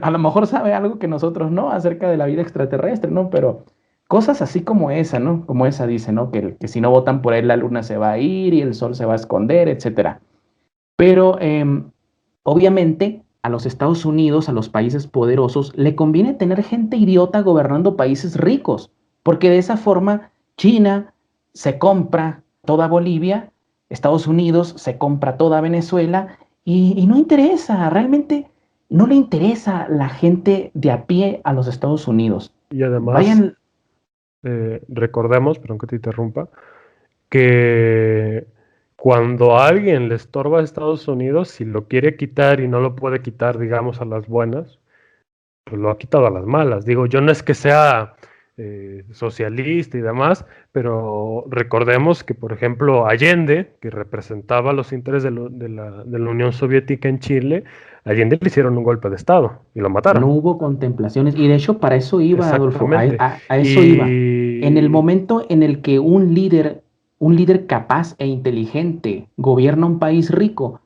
a lo mejor sabe algo que nosotros no acerca de la vida extraterrestre, ¿no? Pero cosas así como esa, ¿no? Como esa dice, ¿no? Que si no votan por él la luna se va a ir y el sol se va a esconder, etcétera. Pero obviamente a los Estados Unidos, a los países poderosos, le conviene tener gente idiota gobernando países ricos, porque de esa forma China se compra toda Bolivia, Estados Unidos se compra toda Venezuela y no interesa, realmente no le interesa la gente de a pie a los Estados Unidos. Y además, Vayan, recordemos, perdón que te interrumpa, que cuando a alguien le estorba a Estados Unidos, si lo quiere quitar y no lo puede quitar, digamos, a las buenas, pues lo ha quitado a las malas. Digo, yo no es que sea socialista y demás, pero recordemos que, por ejemplo, Allende, que representaba los intereses de la Unión Soviética en Chile, Allende le hicieron un golpe de Estado y lo no mataron. hubo contemplaciones y de hecho para eso iba, Adolfo, Exactamente. a eso iba. En el Y momento en el que un líder capaz e inteligente gobierna un país rico,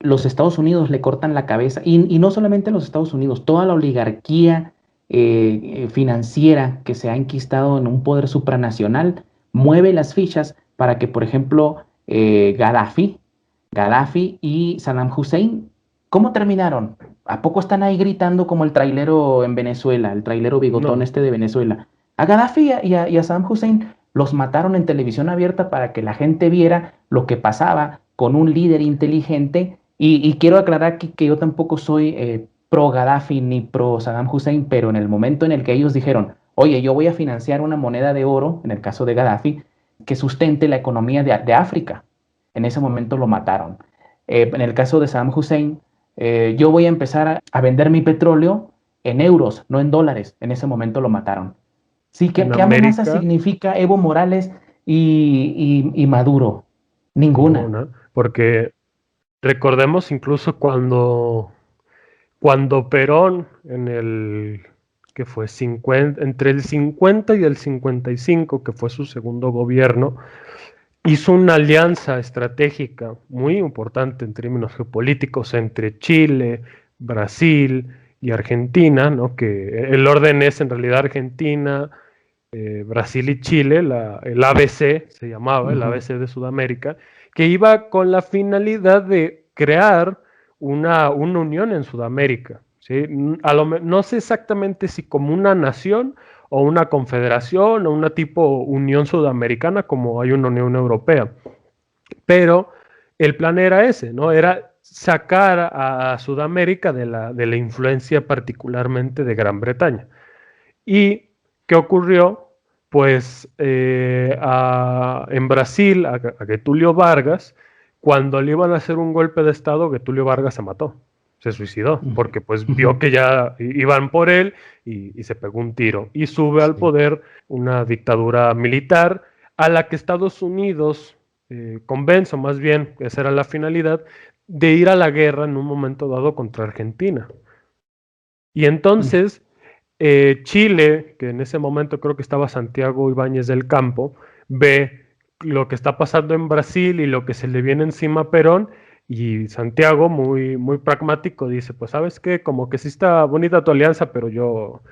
los Estados Unidos le cortan la cabeza y no solamente los Estados Unidos, toda la oligarquía financiera que se ha enquistado en un poder supranacional mueve las fichas para que, por ejemplo, Gaddafi y Saddam Hussein, ¿cómo terminaron? ¿A poco están ahí gritando como el trailero en Venezuela, el trailero bigotón no, este de Venezuela? A Gaddafi y a Saddam Hussein los mataron en televisión abierta para que la gente viera lo que pasaba con un líder inteligente. Y quiero aclarar que yo tampoco soy pro Gaddafi ni pro Saddam Hussein, pero en el momento en el que ellos dijeron, oye, yo voy a financiar una moneda de oro, en el caso de Gaddafi, que sustente la economía de África, en ese momento lo mataron. En el caso de Saddam Hussein, yo voy a empezar a vender mi petróleo en euros, no en dólares. En ese momento lo mataron. Sí, en qué amenaza América, significa Evo Morales y Maduro? Ninguna. ninguna, porque Recordemos incluso cuando Perón, que fue entre el 50 y el 55, que fue su segundo gobierno, hizo una alianza estratégica muy importante en términos geopolíticos entre Chile, Brasil y Argentina, ¿no? Que el orden es en realidad Argentina, Brasil y Chile, el ABC se llamaba, el ABC de Sudamérica, que iba con la finalidad de crear una unión en Sudamérica. ¿Sí? No sé exactamente si como una nación o una confederación o una tipo Unión Sudamericana como hay una Unión Europea, pero el plan era ese, ¿no? Era sacar a Sudamérica de la influencia particularmente de Gran Bretaña. ¿Y qué ocurrió? Pues en Brasil, a Getúlio Vargas, cuando le iban a hacer un golpe de Estado, Getúlio Vargas se mató, se suicidó, porque pues vio que ya iban por él y se pegó un tiro. Y sube al Sí. poder una dictadura militar a la que Estados Unidos convence, o más bien, esa era la finalidad, de ir a la guerra en un momento dado contra Argentina. Y entonces Chile, que en ese momento creo que estaba Santiago Ibáñez del Campo, ve lo que está pasando en Brasil y lo que se le viene encima a Perón, y Santiago, muy pragmático, dice, pues sabes qué, como que sí está bonita tu alianza, pero yo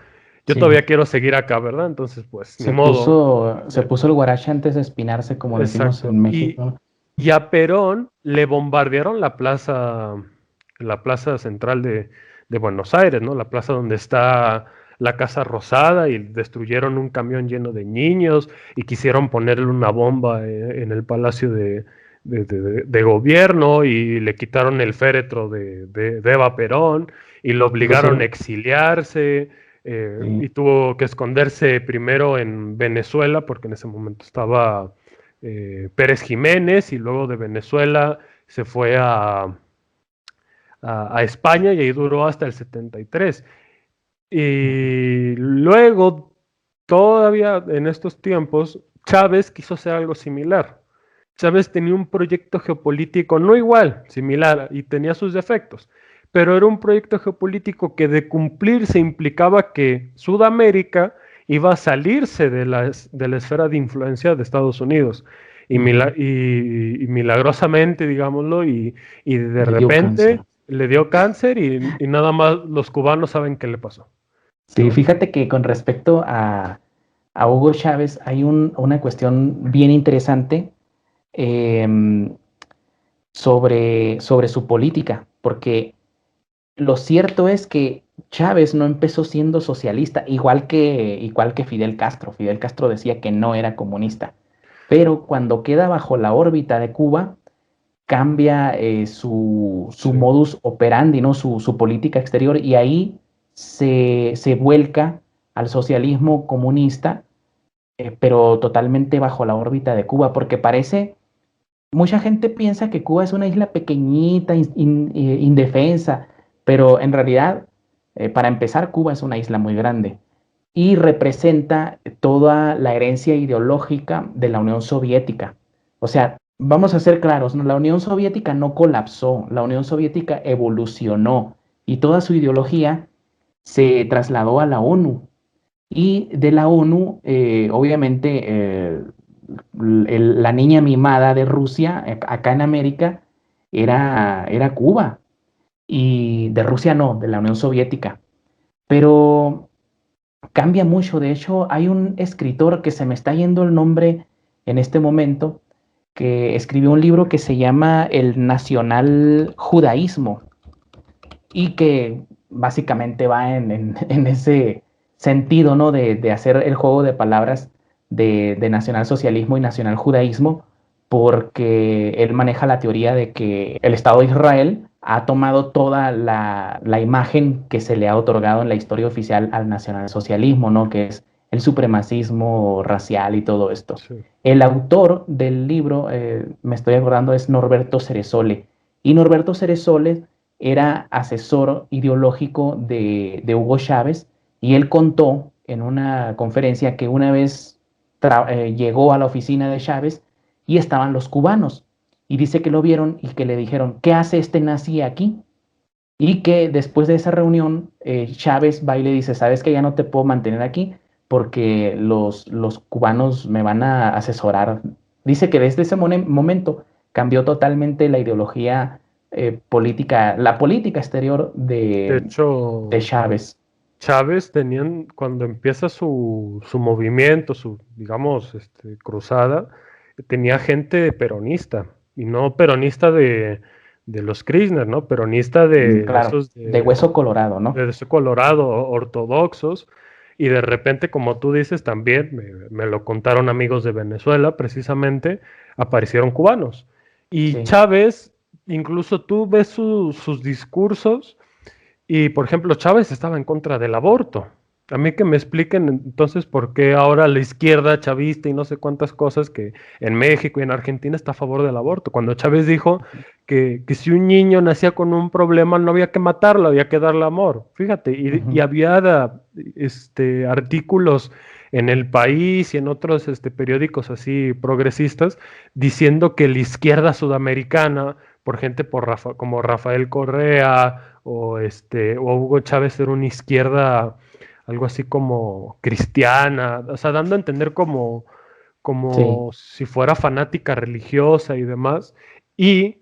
Sí. todavía quiero seguir acá, ¿verdad? Entonces, pues ni Se modo. se puso el guarache antes de espinarse, como decimos Exacto. en México, ¿no? Y a Perón le bombardearon la plaza central de Buenos Aires, ¿no? La plaza donde está la Casa Rosada, y destruyeron un camión lleno de niños y quisieron ponerle una bomba en el Palacio de Gobierno, y le quitaron el féretro de Eva Perón y lo Le obligaron a pusieron, exiliarse. Y sí, tuvo que esconderse primero en Venezuela porque en ese momento estaba Pérez Jiménez, y luego de Venezuela se fue a España y ahí duró hasta el 73. Y luego, todavía en estos tiempos, Chávez quiso hacer algo similar. Chávez tenía un proyecto geopolítico no igual, similar, y tenía sus defectos, pero era un proyecto geopolítico que de cumplirse implicaba que Sudamérica iba a salirse de la esfera de influencia de Estados Unidos. Y milagrosamente, digámoslo, y de le dio repente cáncer. le dio cáncer, y nada más los cubanos saben qué le pasó, Sí, ¿no? fíjate que con respecto a Hugo Chávez hay una cuestión bien interesante eh, sobre su política, porque lo cierto es que Chávez no empezó siendo socialista, igual que Fidel Castro. Fidel Castro decía que no era comunista, pero cuando queda bajo la órbita de Cuba, cambia su Sí. modus operandi, ¿no? Su política exterior, y ahí se vuelca al socialismo comunista, pero totalmente bajo la órbita de Cuba, porque mucha gente piensa que Cuba es una isla pequeñita, indefensa, pero en realidad, para empezar, Cuba es una isla muy grande y representa toda la herencia ideológica de la Unión Soviética. O sea, vamos a ser claros, ¿no? La Unión Soviética no colapsó, la Unión Soviética evolucionó y toda su ideología se trasladó a la ONU. Y de la ONU, obviamente, la niña mimada de Rusia, acá en América, era Cuba. Y de Rusia no, de la Unión Soviética. Pero cambia mucho. De hecho, hay un escritor que se me está yendo el nombre en este momento, que escribió un libro que se llama El Nacional Judaísmo y que básicamente va en ese sentido, ¿no? De hacer el juego de palabras de nacionalsocialismo y nacionaljudaísmo, porque él maneja la teoría de que el Estado de Israel ha tomado toda la imagen que se le ha otorgado en la historia oficial al nacionalsocialismo, ¿no? Que es el supremacismo racial y todo esto. Sí. El autor del libro, me estoy acordando, es Norberto Ceresole. Y Norberto Ceresole era asesor ideológico de Hugo Chávez, y él contó en una conferencia que una vez llegó a la oficina de Chávez y estaban los cubanos. y dice que lo vieron y que le dijeron, ¿qué hace este nazi aquí? Y que después de esa reunión, Chávez va y le dice, sabes que ya no te puedo mantener aquí porque los cubanos me van a asesorar. Dice que desde ese momento cambió totalmente la ideología política, la política exterior De de hecho, Chávez. Chávez tenían, cuando empieza su movimiento, su, digamos, cruzada, tenía gente peronista, y no peronista de los Kirchner, ¿no? Peronista de Claro, esos de hueso colorado, ¿no? de ese Colorado, ortodoxos, y de repente, como tú dices, también, me lo contaron amigos de Venezuela, precisamente, aparecieron cubanos. Y Sí. Chávez, incluso tú ves sus discursos, y, por ejemplo, Chávez estaba en contra del aborto. A mí que me expliquen entonces por qué ahora la izquierda chavista y no sé cuántas cosas que en México y en Argentina está a favor del aborto. Cuando Chávez dijo que si un niño nacía con un problema no había que matarlo, había que darle amor. Fíjate, y Ujú. había artículos en El País y en otros periódicos así progresistas diciendo que la izquierda sudamericana, por gente como Rafael Correa o Hugo Chávez era una izquierda algo así como cristiana, o sea, dando a entender Sí, como si fuera fanática religiosa y demás. Y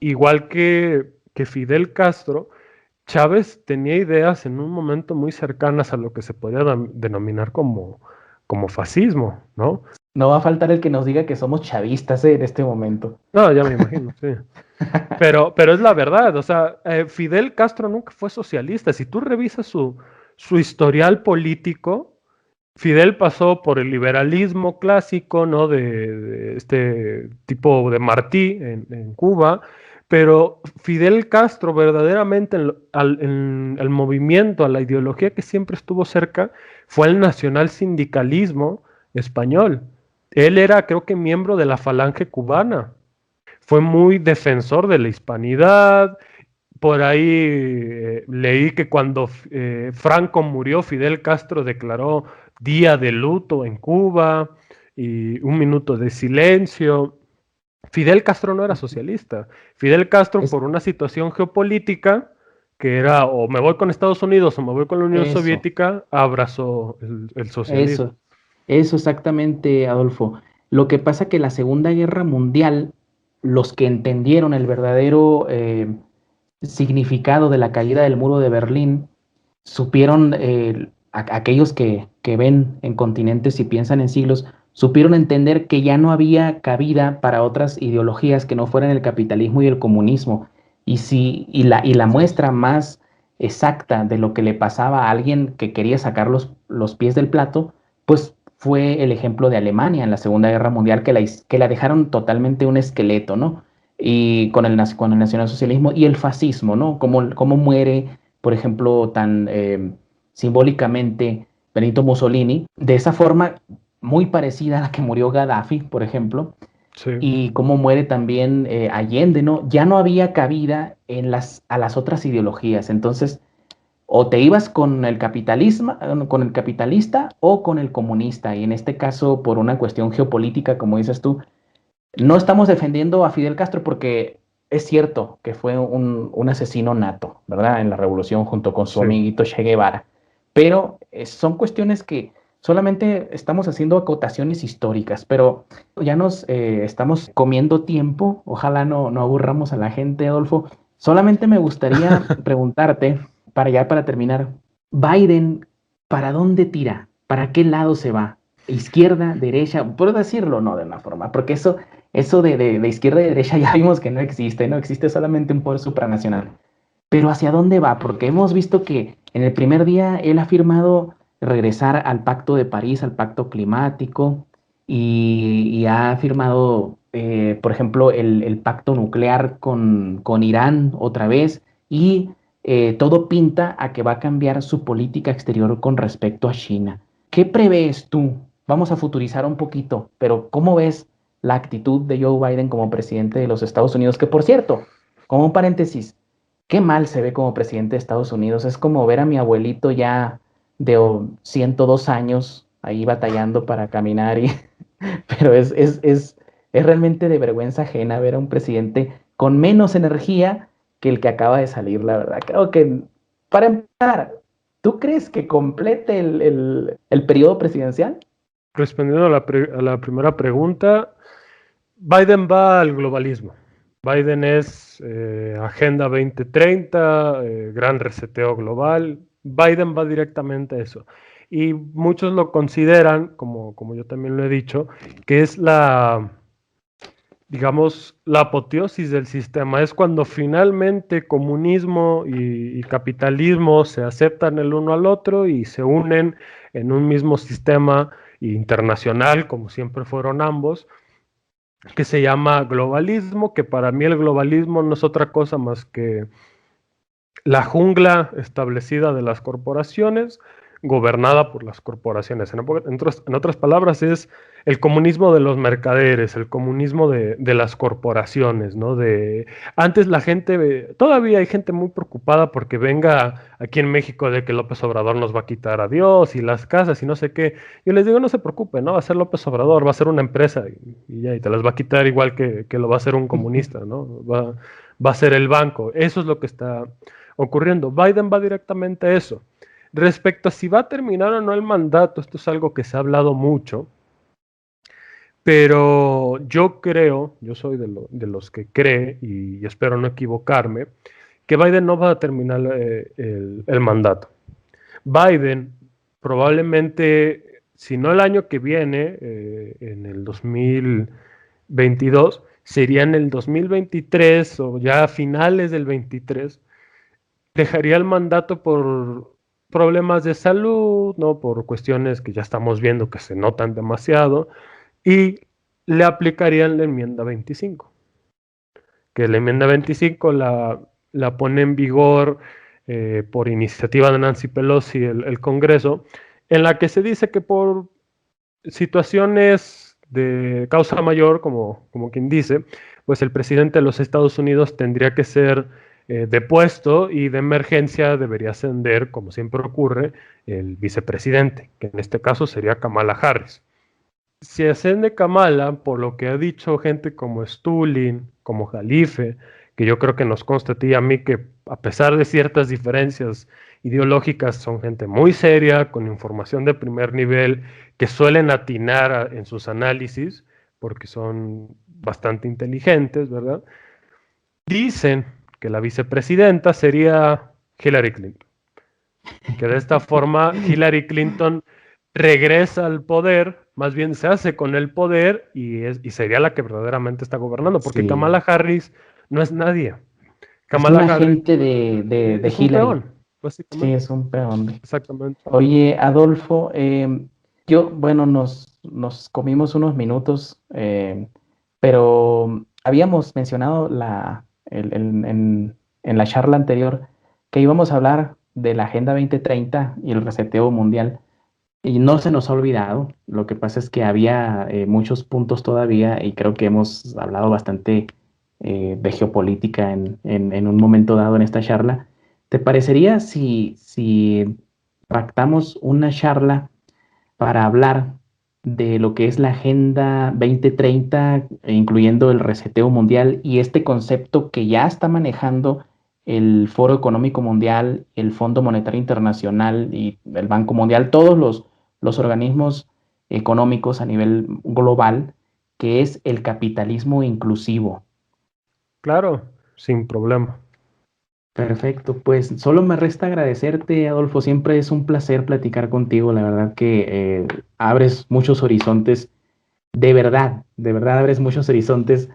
igual que Fidel Castro, Chávez tenía ideas en un momento muy cercanas a lo que se podría denominar como fascismo, ¿no? no va a faltar el que nos diga que somos chavistas en este momento. No, ya me imagino, sí. Pero es la verdad, o sea, Fidel Castro nunca fue socialista. Si tú revisas su historial político, Fidel pasó por el liberalismo clásico, ¿no? De este tipo de Martí en Cuba, pero Fidel Castro verdaderamente en el movimiento, a la ideología que siempre estuvo cerca, fue el nacional sindicalismo español. Él era, creo que, miembro de la Falange cubana. Fue muy defensor de la hispanidad. Por ahí leí que cuando Franco murió, Fidel Castro declaró día de luto en Cuba y un minuto de silencio. Fidel Castro no era socialista. Fidel Castro, Es por una situación geopolítica, que era o me voy con Estados Unidos o me voy con la Unión eso, Soviética, abrazó el socialismo. eso, eso exactamente, Adolfo. Lo que pasa que la Segunda Guerra Mundial, los que entendieron el verdadero significado de la caída del muro de Berlín, supieron, aquellos que ven en continentes y piensan en siglos, supieron entender que ya no había cabida para otras ideologías que no fueran el capitalismo y el comunismo. Y la muestra más exacta de lo que le pasaba a alguien que quería sacar los pies del plato, pues fue el ejemplo de Alemania en la Segunda Guerra Mundial, que la dejaron totalmente un esqueleto, ¿no? Y con el nacionalsocialismo y el fascismo, ¿no? Cómo muere, por ejemplo, tan simbólicamente Benito Mussolini, de esa forma muy parecida a la que murió Gaddafi, por ejemplo, Sí. y cómo muere también Allende, ¿no? Ya no había cabida a las otras ideologías. Entonces, o te ibas con el capitalismo, con el capitalista o con el comunista. Y en este caso, por una cuestión geopolítica, como dices tú, no estamos defendiendo a Fidel Castro porque es cierto que fue un asesino nato, ¿verdad? En la revolución junto con su Sí. amiguito Che Guevara. Pero son cuestiones que solamente estamos haciendo acotaciones históricas, pero ya nos estamos comiendo tiempo. Ojalá no aburramos a la gente, Adolfo. Solamente me gustaría preguntarte, para terminar, Biden, ¿para dónde tira? ¿Para qué lado se va? ¿Izquierda, derecha? Puedo decirlo, no, de una forma, porque eso de izquierda y derecha ya vimos que no existe, no existe solamente un poder supranacional. Pero ¿hacia dónde va? Porque hemos visto que en el primer día él ha firmado regresar al Pacto de París, al Pacto Climático, y ha firmado, por ejemplo, el pacto nuclear con Irán otra vez, y todo pinta a que va a cambiar su política exterior con respecto a China. ¿Qué prevés tú? Vamos a futurizar un poquito, pero ¿cómo ves la actitud de Joe Biden como presidente de los Estados Unidos? Que por cierto, como un paréntesis, qué mal se ve como presidente de Estados Unidos. Es como ver a mi abuelito ya de 102 años ahí batallando para caminar, pero es realmente de vergüenza ajena ver a un presidente con menos energía que el que acaba de salir, la verdad. Creo que, para empezar, ¿tú crees que complete el periodo presidencial? Respondiendo a la primera pregunta, Biden va al globalismo. Biden es Agenda 2030, gran reseteo global. Biden va directamente a eso. Y muchos lo consideran, como yo también lo he dicho, que es digamos, la apoteosis del sistema. Es cuando finalmente comunismo y capitalismo se aceptan el uno al otro y se unen en un mismo sistema internacional, como siempre fueron ambos, que se llama globalismo, que para mí el globalismo no es otra cosa más que la jungla establecida de las corporaciones, gobernada por las corporaciones. En otras palabras, es el comunismo de los mercaderes, el comunismo de las corporaciones, ¿no? Antes la gente, todavía hay gente muy preocupada porque venga aquí en México de que López Obrador nos va a quitar a Dios y las casas y no sé qué. Yo les digo, no se preocupen, ¿no? Va a ser López Obrador, va a ser una empresa y ya, y te las va a quitar igual que lo va a hacer un comunista, ¿no? Va a ser el banco. Eso es lo que está ocurriendo. Biden va directamente a eso. Respecto a si va a terminar o no el mandato, esto es algo que se ha hablado mucho, pero yo creo, yo soy de los que cree, y espero no equivocarme, que Biden no va a terminar el mandato. Biden probablemente, si no el año que viene, en el 2022, sería en el 2023 o ya a finales del 23, dejaría el mandato por problemas de salud, ¿no? Por cuestiones que ya estamos viendo que se notan demasiado, y le aplicarían la enmienda 25, que la enmienda 25 la pone en vigor por iniciativa de Nancy Pelosi el Congreso, en la que se dice que por situaciones de causa mayor, como quien dice, pues el presidente de los Estados Unidos tendría que ser depuesto y de emergencia debería ascender, como siempre ocurre, el vicepresidente, que en este caso sería Kamala Harris. Si asciende Kamala, por lo que ha dicho gente como Stulin, como Jalife, que yo creo que nos consta a ti y a mí que a pesar de ciertas diferencias ideológicas son gente muy seria, con información de primer nivel, que suelen atinar en sus análisis, porque son bastante inteligentes, ¿verdad? Dicen que la vicepresidenta sería Hillary Clinton, que de esta forma Hillary Clinton regresa al poder, más bien se hace con el poder y sería la que verdaderamente está gobernando, porque Sí, Kamala Harris no es nadie. es Kamala un Harris agente de es un Hillary. peón, Sí, básicamente. es un peón. Exactamente. Oye, Adolfo, bueno, nos comimos unos minutos, pero habíamos mencionado en la charla anterior que íbamos a hablar de la Agenda 2030 y el reseteo mundial, y no se nos ha olvidado. Lo que pasa es que había muchos puntos todavía y creo que hemos hablado bastante de geopolítica en un momento dado en esta charla. ¿Te parecería si pactamos una charla para hablar de lo que es la Agenda 2030, incluyendo el reseteo mundial y este concepto que ya está manejando el Foro Económico Mundial, el Fondo Monetario Internacional y el Banco Mundial, todos los organismos económicos a nivel global, que es el capitalismo inclusivo? Claro, sin problema. Perfecto, pues solo me resta agradecerte, Adolfo. Siempre es un placer platicar contigo. La verdad que abres muchos horizontes, de verdad abres muchos horizontes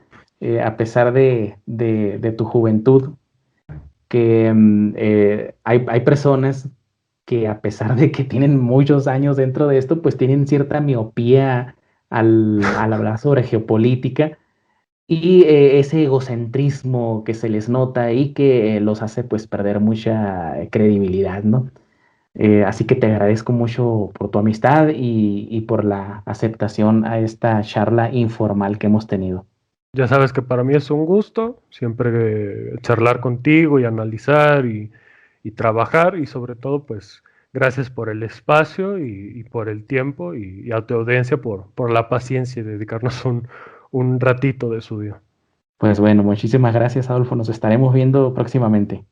a pesar de tu juventud, que hay personas que a pesar de que tienen muchos años dentro de esto, pues tienen cierta miopía al hablar sobre geopolítica y ese egocentrismo que se les nota y que los hace pues perder mucha credibilidad, ¿no? Así que te agradezco mucho por tu amistad y por la aceptación a esta charla informal que hemos tenido. Ya sabes que para mí es un gusto siempre charlar contigo y analizar y trabajar y sobre todo pues gracias por el espacio y por el tiempo y a tu audiencia por la paciencia y dedicarnos un ratito de su día. Pues bueno, muchísimas gracias, Adolfo. Nos estaremos viendo próximamente.